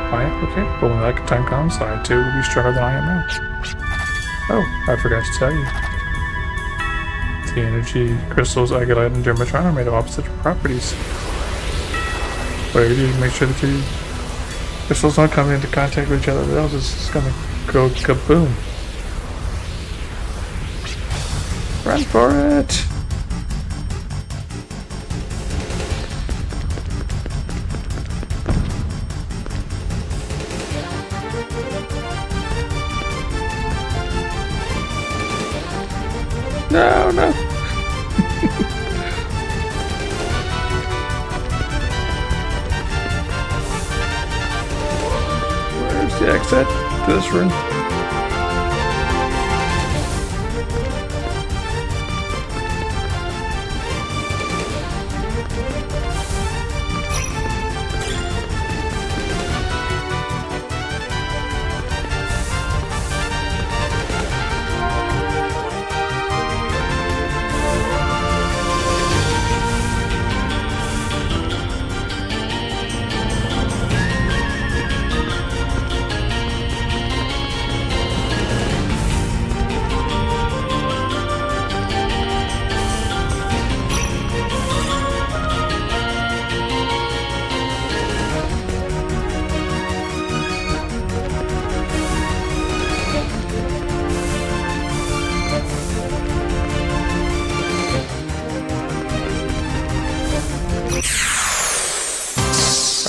Alright, okay, but when that time comes, I too will be stronger than I am now. Oh, I forgot to tell you. The energy crystals, Agilite, and Dermatron are made of opposite properties. Whatever you do to make sure that the crystals don't come into contact with each other, else it's just gonna go kaboom. Run for it! No, no! Where's the exit to this room?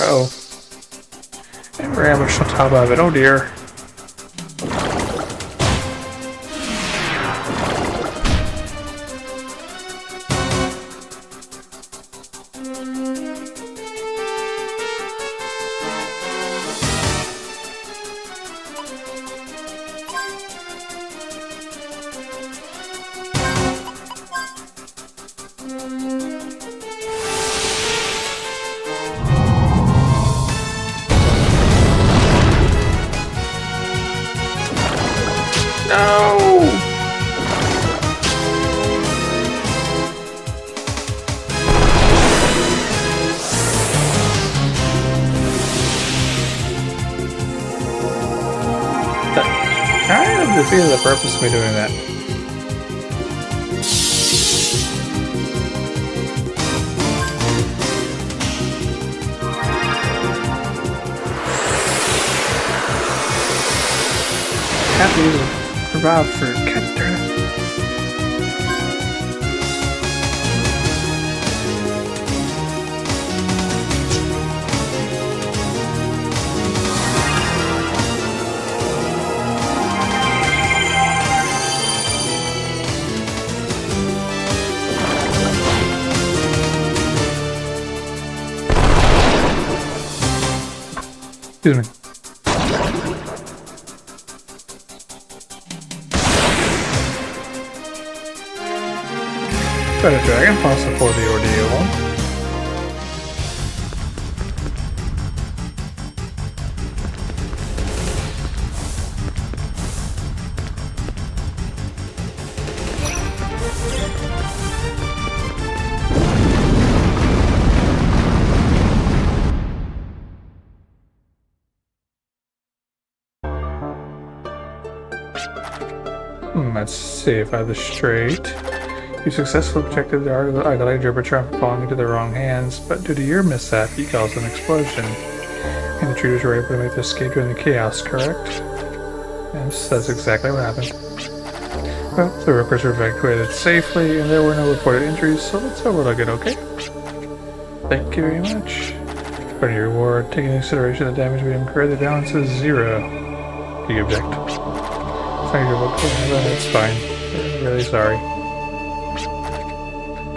Uh-oh. And we're ambushed on top of it. Oh dear. No! I have defeated the purpose of me doing that. Have to use it. Survive for cat turn. Excuse me. Got a dragon pasta for the ordeal. Let's see if I have this straight. You successfully protected the Argalite Jupiter from falling into the wrong hands, but due to your mishap, you caused an explosion. And the intruders were able to make their escape during the chaos, correct? Yes, that's exactly what happened. Well, the workers were evacuated safely, and there were no reported injuries, so let's overlook it, okay? Thank you very much. For your reward, taking into consideration the damage we incurred, the balance is 0. Do you object? Thank you, it's fine. I'm really sorry.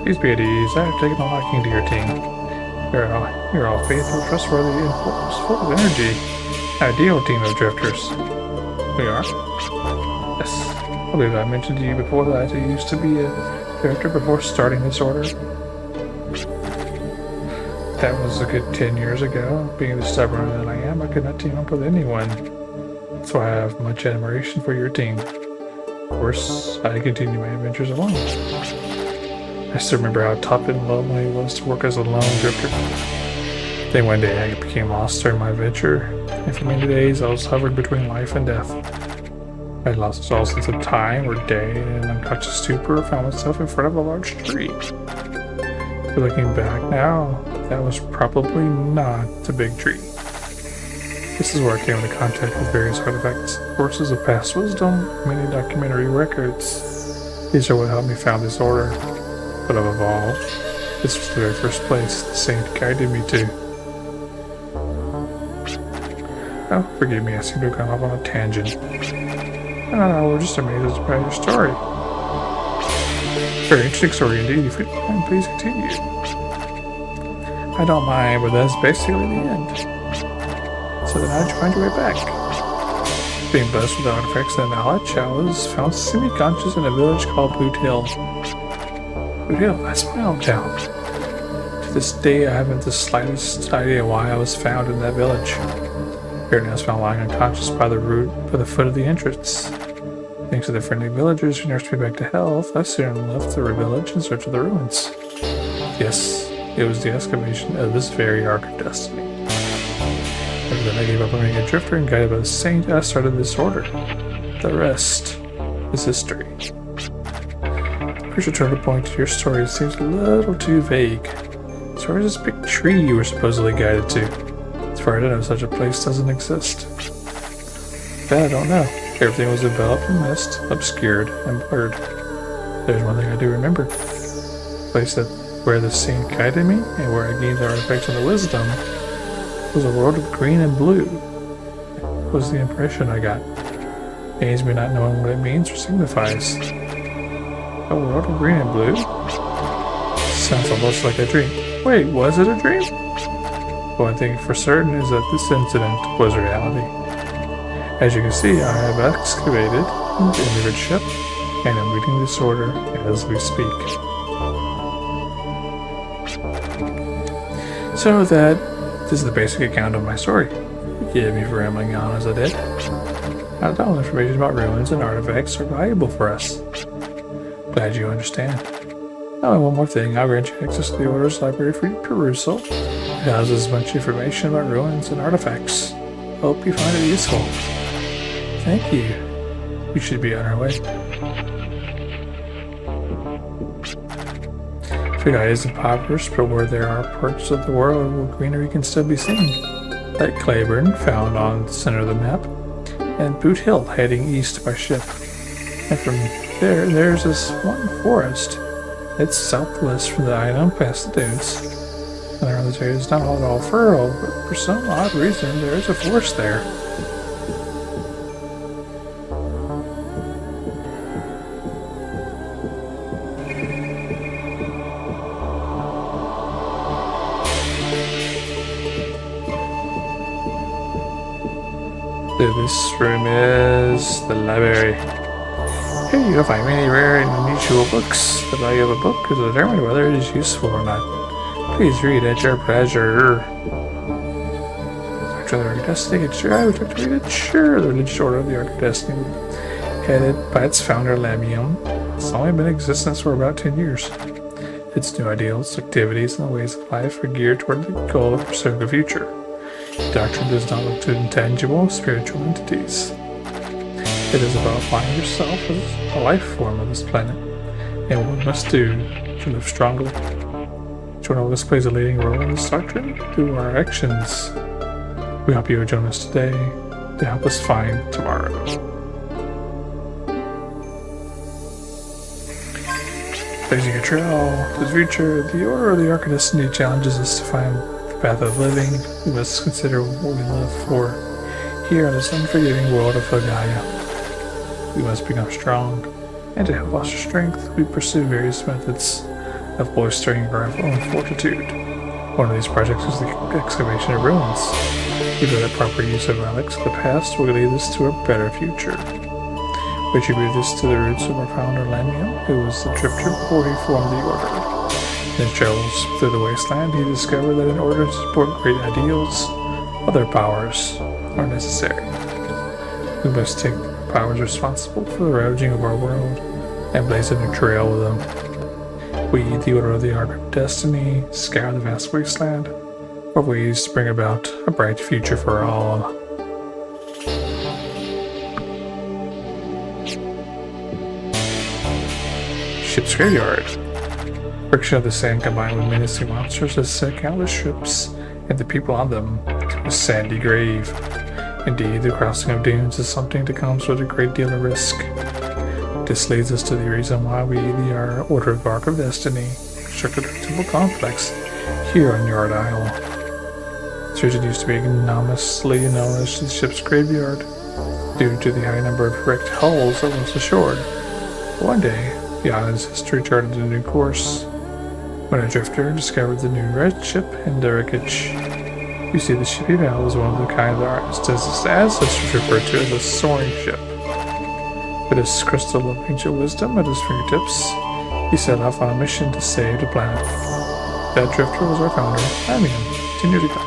Please be at ease. I have taken a liking to your team. You're all faithful, trustworthy, and full of energy. Ideal team of drifters. We are? Yes. I believe I mentioned to you before that I used to be a drifter before starting this order. That was a good 10 years ago. Being the stubborn that I am, I could not team up with anyone. So I have much admiration for your team. Of course, I continue my adventures alone. I still remember how tough and lonely it was to work as a lone drifter. Then one day I became lost during my adventure, and for many days I was hovered between life and death. I lost all sense of time or day, and in an unconscious stupor found myself in front of a large tree. But looking back now, that was probably not a big tree. This is where I came into contact with various artifacts, sources of past wisdom, many documentary records. These are what helped me found this order. But above all, this was the very first place the saint guided me to. Oh, forgive me, I seem to have gone off on a tangent. No, we're just amazed by your story. Very interesting story indeed. If you don't mind, please continue. I don't mind, but that's basically the end. So then how'd you find your way back? Being blessed with artifacts and knowledge, I was found semi-conscious in a village called Boot Hill. Boot Hill, that's my hometown. To this day, I haven't the slightest idea why I was found in that village. Apparently, I was found lying unconscious by the foot of the entrance. Thanks to the friendly villagers who nursed me back to health, I soon left the village in search of the ruins. Yes, it was the excavation of this very Ark of Destiny. After then I gave up on being a drifter and guided by the saint, I started this order. The rest is history. First, you trying to point to your story seems a little too vague. So where's this big tree you were supposedly guided to? As far as I know, such a place doesn't exist. That I don't know. Everything was enveloped in mist, obscured, and blurred. There's one thing I do remember. The place where the saint guided me, and where I gained the artifacts and the wisdom, was a world of green and blue. Was the impression I got. Pains me not knowing what it means or signifies. A world of green and blue? Sounds almost like a dream. Wait, was it a dream? One thing for certain is that this incident was reality. As you can see, I have excavated in the rich ship, and am reading this order as we speak. So that is the basic account of my story. Forgive me for rambling on as I did. Not all information about ruins and artifacts are valuable for us. Glad you understand. Oh, and one more thing, I'll grant you access to the Order's library for your perusal. It houses much information about ruins and artifacts. Hope you find it useful. Thank you. We should be on our way. Fidai is impoverished, but where there are parts of the world where greenery can still be seen. Like Claiborne, found on the center of the map, and Boot Hill, heading east by ship. And from there's this one forest. It's southwest from the Item past the dunes. And around this area is not all furrowed, but for some odd reason, there is a forest there. This room is the library. Here you'll find many rare and unusual books. The value of a book is determined whether it is useful or not. Please read at your pleasure. Doctor of the Ark of Destiny, would you like to read it? Sure. The Religious Order of the Ark of Destiny, headed by its founder, Lamium. It's only been in existence for about 10 years. Its new ideals, activities, and ways of life are geared toward the goal of pursuing the future. Doctrine does not look to intangible spiritual entities. It is about finding yourself as a life form on this planet, and what one must do to live strongly. Each one of us plays a leading role in this doctrine through our actions. We hope you will join us today to help us find tomorrow. Blazing a trail to the future, the Order of the Ark of Destiny challenges us to find path of living. We must consider what we live for here in this unforgiving world of Gaia. We must become strong, and to help foster strength, we pursue various methods of bolstering our own fortitude. One of these projects is the excavation of ruins. We know that proper use of relics of the past will lead us to a better future. We attribute this to the roots of our founder Lamium, who was the drifter before he formed the Order. In his travels through the wasteland, he discovered that in order to support great ideals, other powers are necessary. We must take the powers responsible for the ravaging of our world and blaze a new trail with them. We, the Order of the Ark of Destiny, scour the vast wasteland for ways to bring about a bright future for all. Ship's graveyard. Friction of the sand combined with menacing monsters has sent countless ships and the people on them to a sandy grave. Indeed, the crossing of dunes is something that comes with a great deal of risk. To This leads us to the reason why we, the Order of Ark of Destiny, constructed a temple complex here on Yard Isle. This region used to be anonymously known as the ship's graveyard, due to the high number of wrecked hulls that was ashore. One day, the island's history charted a new course, when a drifter discovered the new red ship in the wreckage. You see, the ship he found was one of the kind that our ancestors referred to as a soaring ship. With his crystal of ancient wisdom at his fingertips, he set off on a mission to save the planet. That drifter was our founder, Amium, 10 years ago.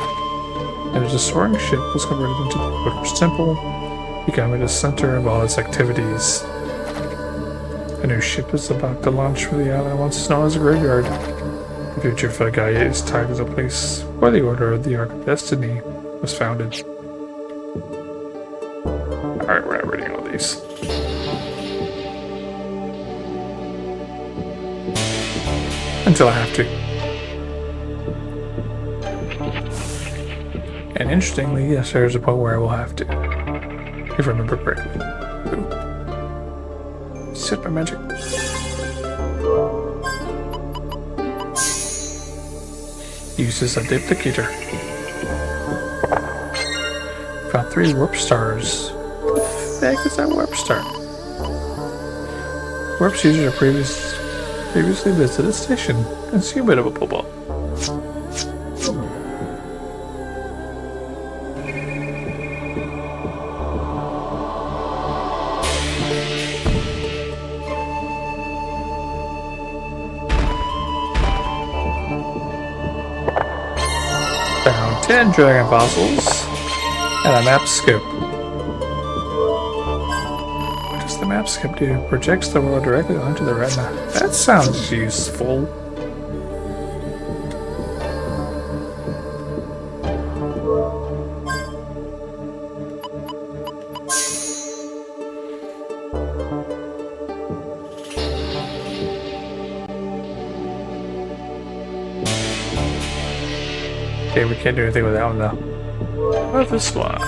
And as the soaring ship was converted into the Order's temple, becoming the center of all its activities. A new ship is about to launch for the island once known as a graveyard. The future for Gaia is tied to the place where the Order of the Ark of Destiny was founded. Alright, we're not reading all these. Until I have to. And interestingly, yes, there's a point where I will have to. If I remember correctly. Ooh. Set my magic. Uses a duplicator. Found 3 warp stars. What the heck is that warp star? Warp users are previously visited a station and see a bit of a bubble. Found 10 dragon fossils and a map scope. What does the map scope do? Projects the world directly onto the retina. That sounds useful. Okay, we can't do anything with that one though. What about this one?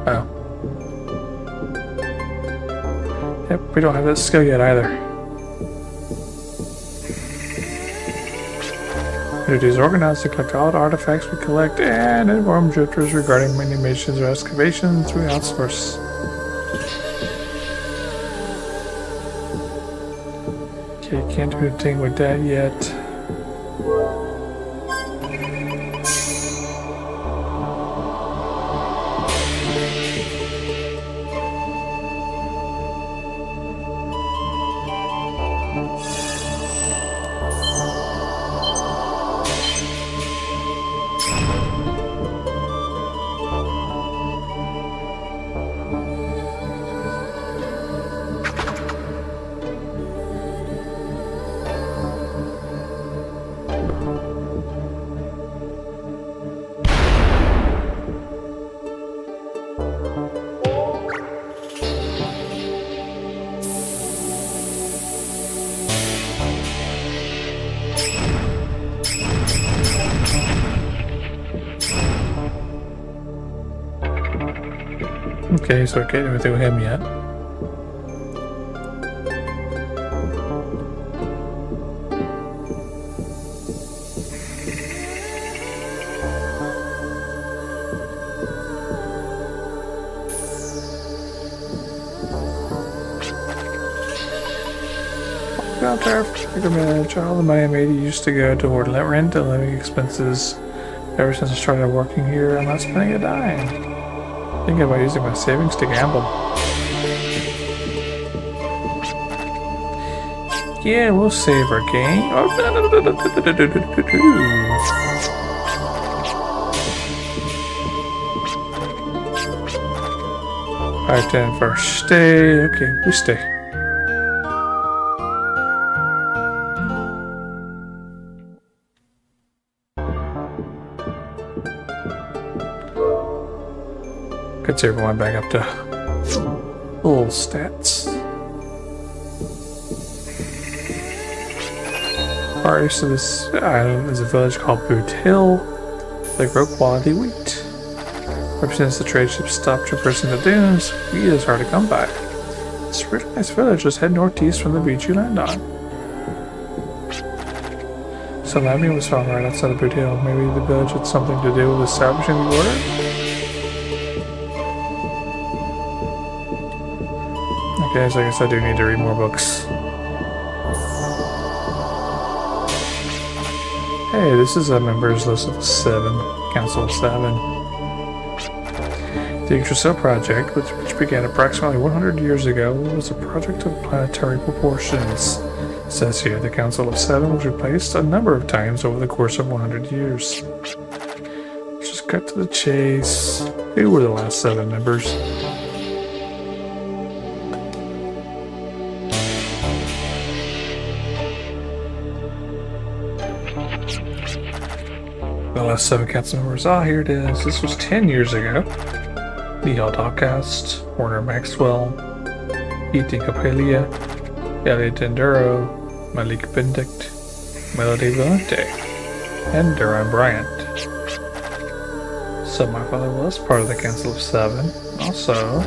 Oh. Yep, we don't have that skill yet either. It is organized to collect all the artifacts we collect and inform drifters regarding many missions or excavations we outsource. Okay, can't do anything with that yet. Okay, so I can't do anything with him yet. Out there for a minute. All the money I made used to go toward rent and living expenses. Ever since I started working here, I'm not spending a dime. Thinking about using my savings to gamble. Yeah, we'll save our game. Oh, Alright then, first stay. Okay, we stay. Gets everyone back up to full stats. Far east of this island is a village called Boot Hill. They grow quality wheat. Ever since the trade ships stopped traversing the dunes, it is hard to come by. This really nice village just head northeast from the beach you land on. So Lamia was found right outside of Boot Hill. Maybe the village had something to do with establishing the order? Okay, so I guess I do need to read more books. Hey, this is a members list of 7. Council of 7. The Yggdrasil project, which began approximately 100 years ago, was a project of planetary proportions. It says here, the Council of 7 was replaced a number of times over the course of 100 years. Let's just cut to the chase. Who were the last 7 members? The last 7 council members. Ah, here it is. This was 10 years ago. Nihal Dalcast, Warner Maxwell, Ethan Capelia, Elliot Enduro, Malik Benedict, Melody Valente, and Duran Bryant. So my father was part of the Council of 7. Also,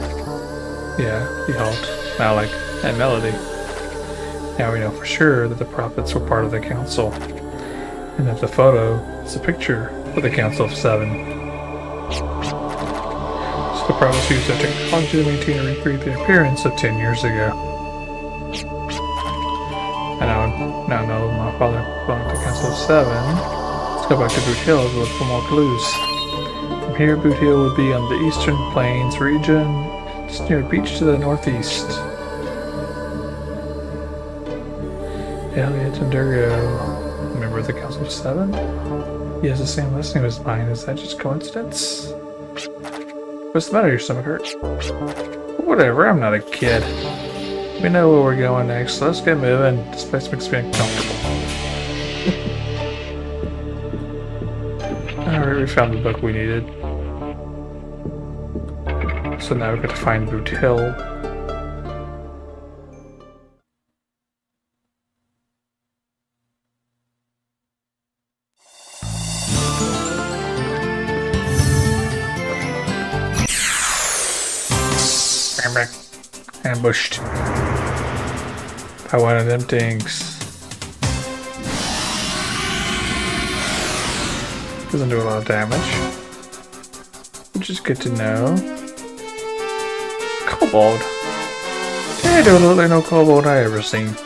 yeah, Nihal, Malik, and Melody. Now we know for sure that the prophets were part of the council, and that the photo is a picture of the Council of 7. The prophets used their technology to maintain and recreate the appearance of 10 years ago. I now know my father belonged to the Council of 7. Let's go back to Boot Hill to look for more clues. From here, Boot Hill would be on the eastern plains region, just near a beach to the northeast. Elliot Enduro, member of the Council of 7? He has the same last name as mine. Is that just coincidence? What's the matter? Your stomach hurts? Whatever, I'm not a kid. We know where we're going next, so let's get moving. This place makes me uncomfortable. Alright, we found the book we needed. So now we've got to find Boot Hill. Ambushed by one of them things. Doesn't do a lot of damage, which is good to know. Kobold. There don't look like no kobold I ever seen.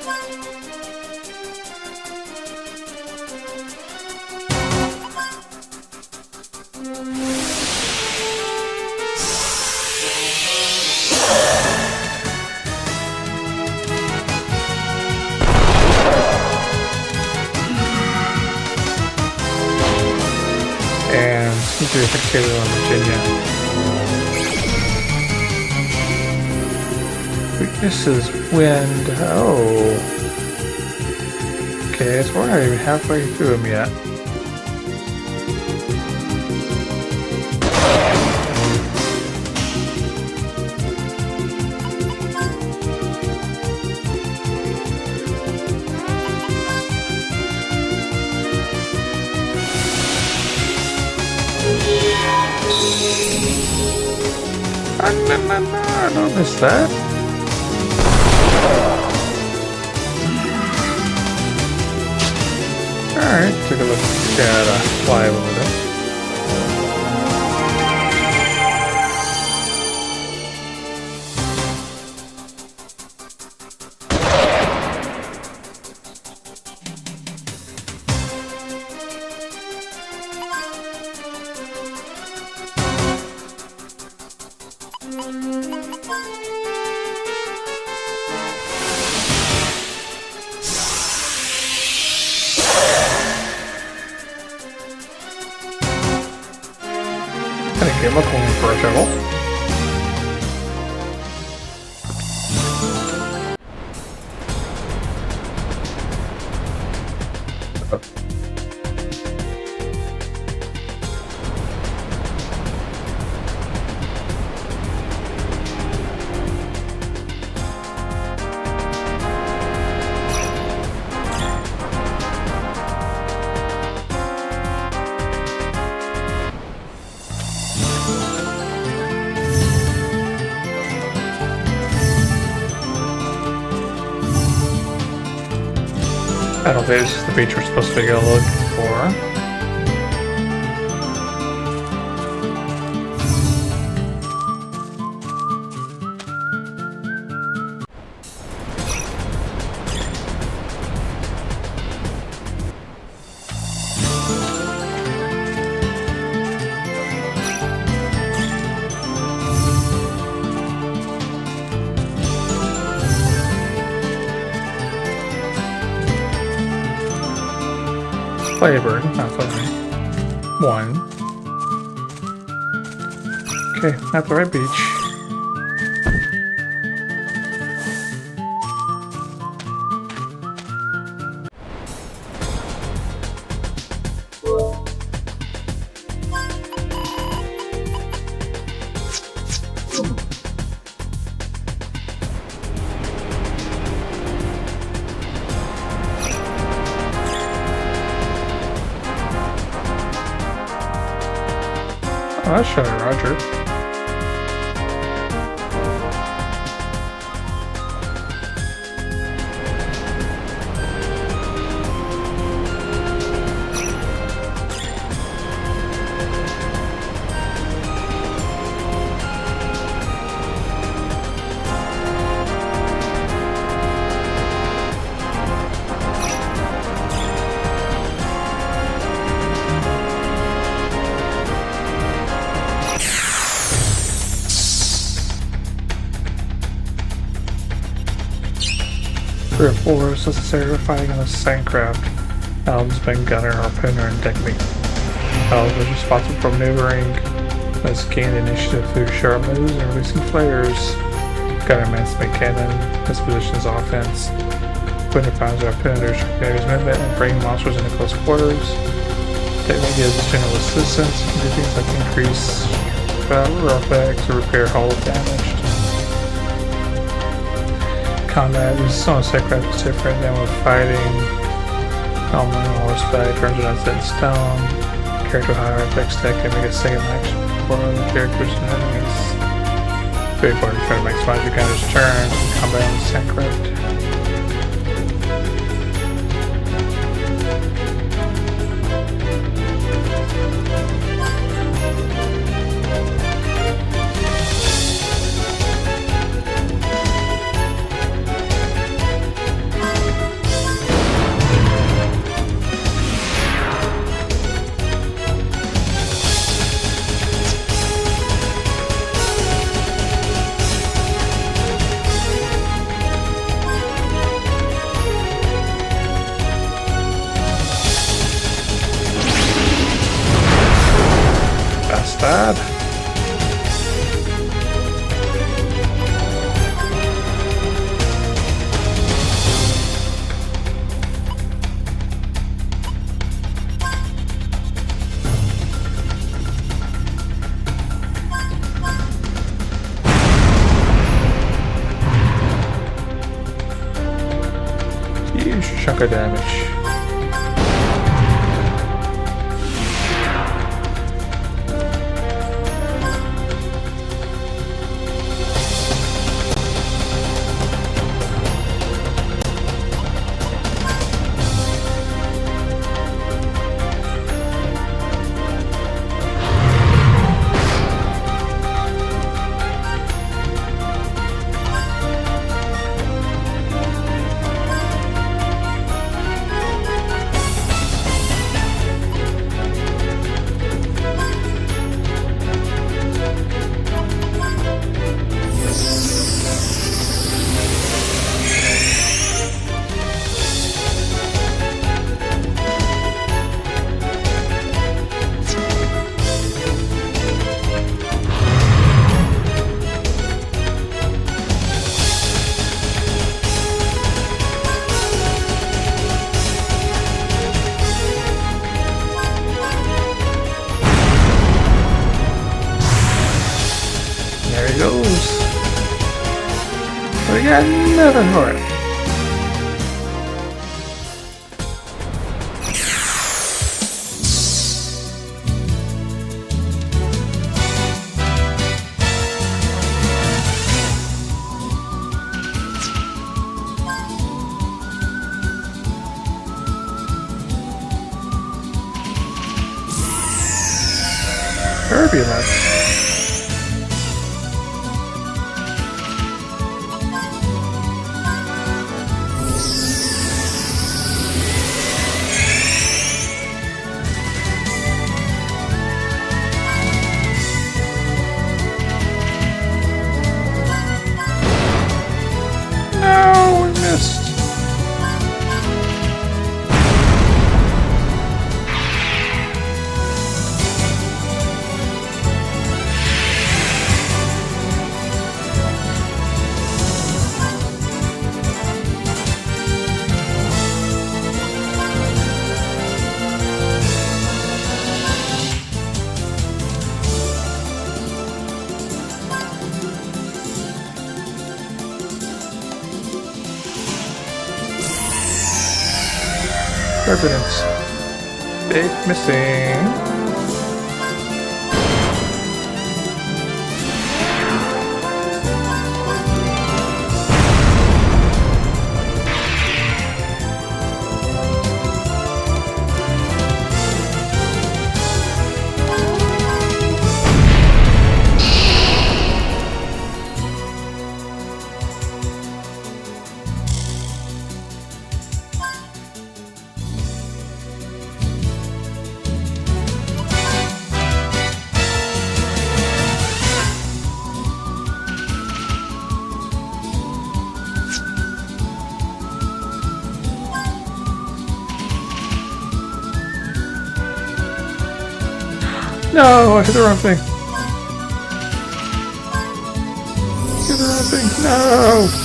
Taylor on Virginia. Weakness is wind. Oh. Okay, so we're not even halfway through them yet. No, I don't miss that. Alright, take a look at fly a little bit. Okay, we're going for a shovel. I don't think this is the beach we're supposed to go looking for. Flavored, not funny. 1. Okay, at the right beach. Oh, that's Shiny Roger. Three or four is necessary for fighting on the Sandcraft. Alan's been gunner, harpooner, and deck mate. Alan was responsible for maneuvering. Has gained initiative through sharp moves and releasing flares. Gunner mans to make cannon. His position is offense. Harpooner finds harpooners, his movement, and bring monsters into close quarters. Deck mate gives general assistance. He can do things like increase rough effects or repair hull damage. Combat is on Sandcraft is different than with fighting. Helmet on horseback turns it on set in stone. Character higher effects deck can make a second action for other characters and enemies. Very important to try to maximize your gunner's turns in combat on Sandcraft. Bad. Huge chunk of damage. There he goes. We got nothing for it. fabulous. No, we missed. Evidence. Big missing. No, I hit the wrong thing. Hit the wrong thing. No!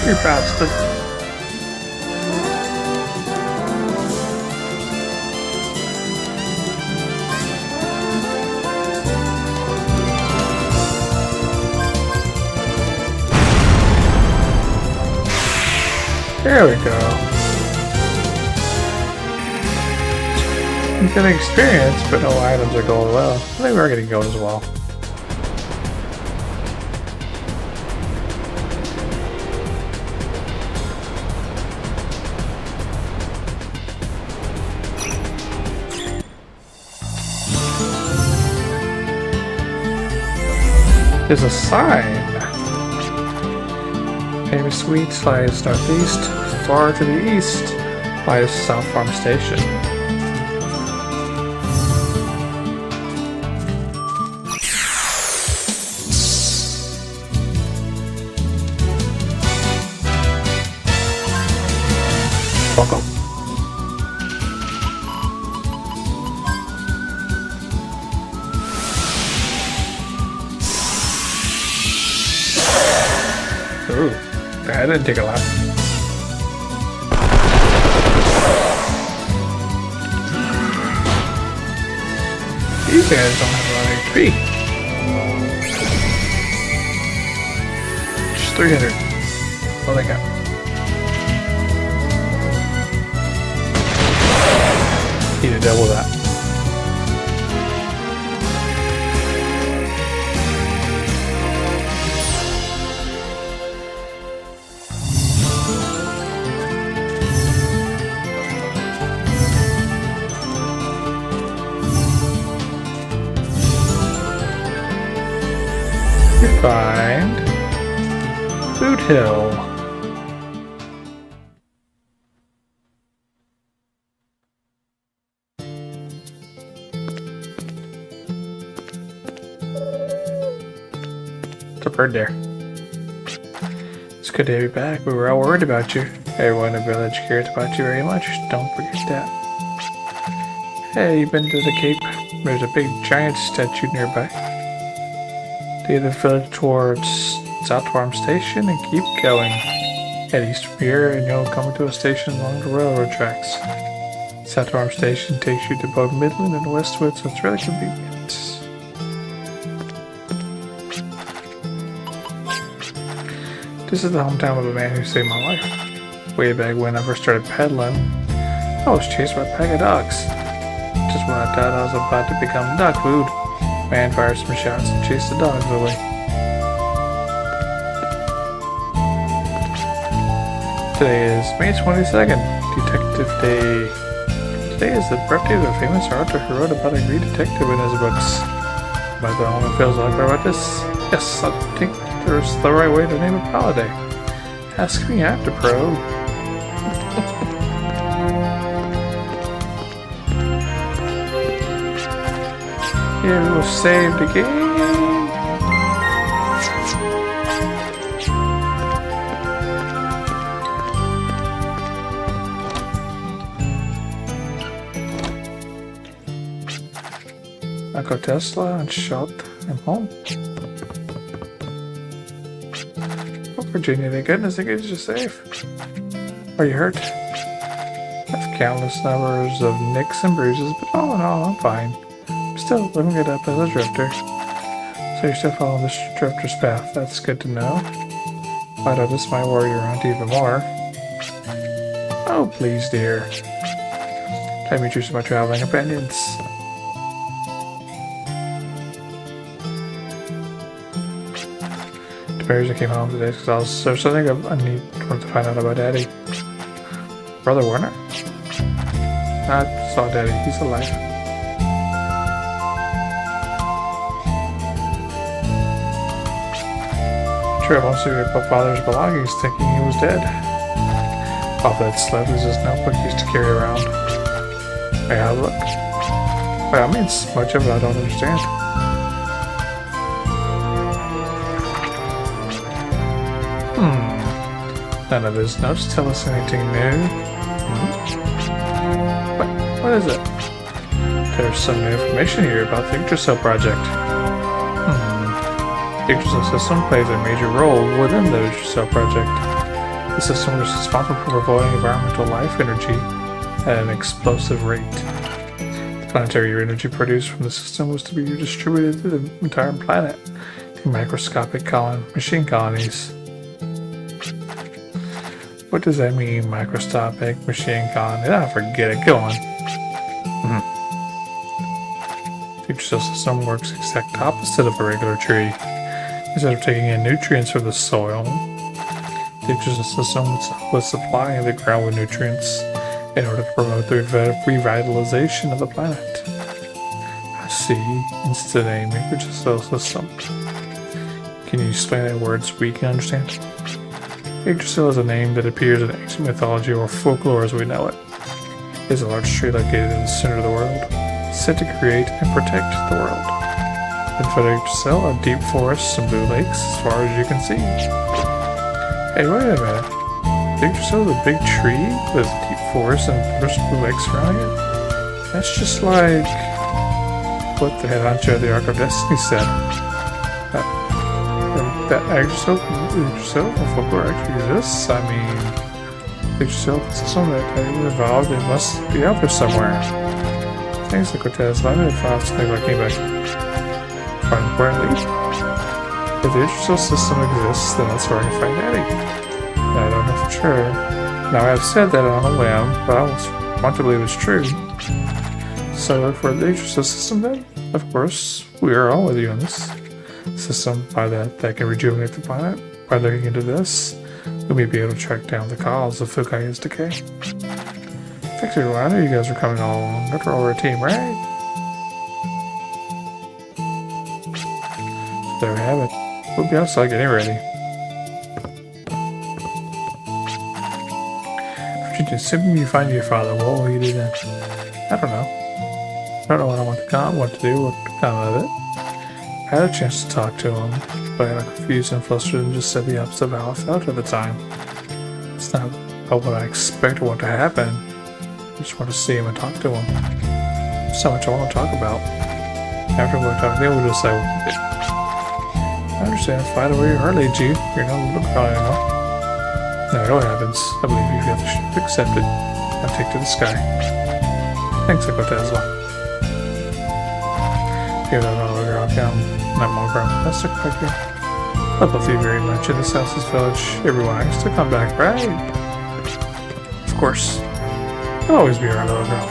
You bastard. There we go. I'm getting experience, but no items are going well. I think we are getting gold as well. There's a sign. Famous Sweet lies northeast. Far to the east lies South Farm Station. Welcome. Ooh, that didn't take a lot. These guys don't have a lot of HP. Just 300. What they got? Need to double that. You find Boot Hill. It's a bird there. It's good to have you back. We were all worried about you. Everyone in the village cares about you very much. Don't forget that. Hey, you been to the Cape? There's a big giant statue nearby. Leave the village towards South Farm Station and keep going. Head east from here and you'll come to a station along the railroad tracks. South Farm Station takes you to both Midland and Westwood, so it's really convenient. This is the hometown of a man who saved my life. Way back when I first started peddling, I was chased by a pack of dogs. Just when I thought I was about to become dog food, man fired some shots and chased the dogs away. Today is May 22nd, Detective Day. Today is the birthday of the famous author who wrote about a great detective in his books. But the woman feels like about this? Yes, I think there's the right way to name a holiday. Ask me after, pro. Here we will save the game. Uncle Tesla and shot him home. Oh, Virginia, thank goodness they get you safe. Are you hurt? I have countless numbers of nicks and bruises, but all in all, I'm fine. Still living it up as a drifter. So you're still following this drifter's path. That's good to know. Although this might worry you around even more. Oh, please, dear. Let me choose my traveling companions. The bears that came home today because there's something I need to find out about Daddy. Brother Warner? I saw Daddy. He's alive. I wants to get my father's belongings, thinking he was dead. Off that sled is his notebook he used to carry around. May I have a look? By all means, much of it I don't understand. None of his notes tell us anything new. What is it? There's some new information here about the Yggdrasil project. The Yggdrasil system plays a major role within the Yggdrasil project. The system is responsible for providing environmental life energy at an explosive rate. The planetary energy produced from the system was to be redistributed to the entire planet through microscopic machine colonies. What does that mean, microscopic machine colony? Ah, forget it. Go on. The Yggdrasil system works the exact opposite of a regular tree. Instead of taking in nutrients from the soil, the Yggdrasil system was supplying the ground with nutrients in order to promote the revitalization of the planet. I see. It's the name Yggdrasil system. Can you explain that in words we can understand? Yggdrasil is a name that appears in ancient mythology or folklore as we know it. It is a large tree located in the center of the world, said to create and protect the world. In front of Yggdrasil are deep forests and blue lakes as far as you can see. Hey, wait a minute. Yggdrasil is a big tree with deep forests and blue lakes around it? That's just like what the head honcho of the Ark of Destiny said. That Yggdrasil and folklore actually exists. I mean, Yggdrasil system that evolved, it must be out there somewhere. Thanks to Cortez, I didn't find something I came back. Quite importantly, if the Yggdrasil system exists, then that's where I can find Daddy. I don't know for sure. Now I have said that on a whim, but I want to believe it's true. So look for the Yggdrasil system then. Of course, we are all with you on this system by that can rejuvenate the planet. By looking into this, we may be able to track down the cause of Fukaya's decay. Thanks everyone, I knew you guys were coming all along. After all, we're a team, right? So there we have it. We'll be outside getting ready. Assuming you find your father, what will you do then? I don't know. I don't know what I want to come, what to do, what to come of it. I had a chance to talk to him, but I got confused and flustered and just said the opposite of how I felt at the time. It's not about what I expect or what to happen. I just want to see him and talk to him. There's so much I want to talk about. After we talk, then we'll decide what to do. I understand, fight away your heart leads you. You're not a little girl anymore. No, it all happens. I believe you have to accept it. Now take to the sky. Thanks, Tesla. Give that little girl come. Not more girl. That's a quick here. I love you very much. In this house's village, everyone has to come back, right? Of course. I'll always be around, little girl.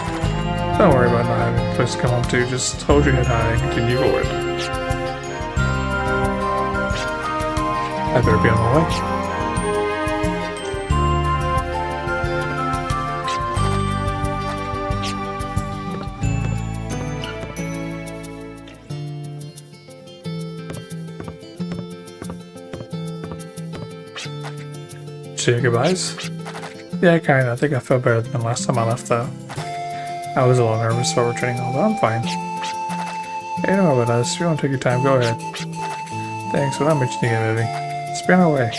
Don't worry about not having a place to come home to. Just hold your head high and continue forward. I better be on my way. Say your goodbyes? Yeah, kinda. I think I feel better than last time I left, though. I was a little nervous while returning, although I'm fine. Hey, don't worry about us. If you want to take your time, go ahead. Thanks, but I'm itching to get moving. Let's be on our way.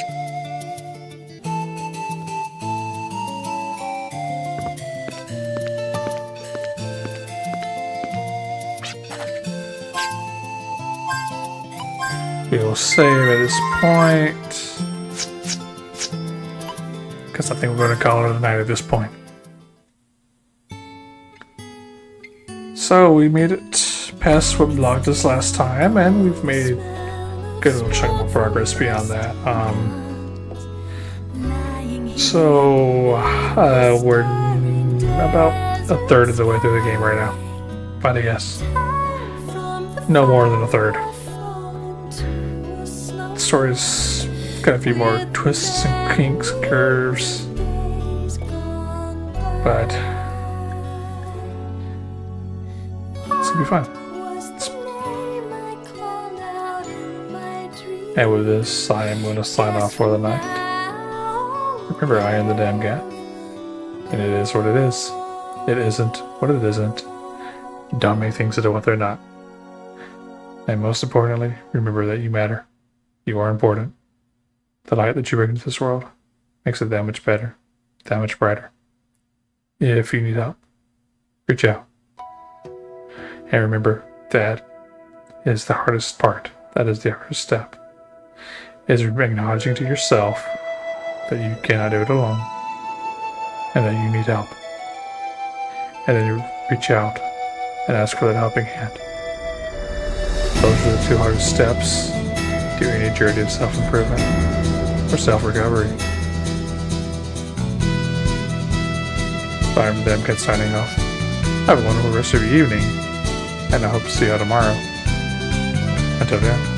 We'll save at this point. Because I think we're going to call it a night at this point. So we made it past what blocked us last time, and we've made a good little chunk of progress beyond that. We're about a third of the way through the game right now. Find a guess. No more than a third. The story's got a few more twists and kinks and curves, but it's gonna be fun. And with this, I am going to sign off for the night. Remember, I am the damn cat, and it is what it is. It isn't what it isn't. Don't make things into what they're not. And most importantly, remember that you matter. You are important. The light that you bring into this world makes it that much better, that much brighter. If you need help, reach out. And remember, that is the hardest part. That is the hardest step. Is acknowledging to yourself that you cannot do it alone and that you need help. And then you reach out and ask for that helping hand. Those are the two hardest steps during a journey of self-improvement or self-recovery. I'm TheDamnCat signing off. Have a wonderful rest of your evening, and I hope to see you all tomorrow. Until then.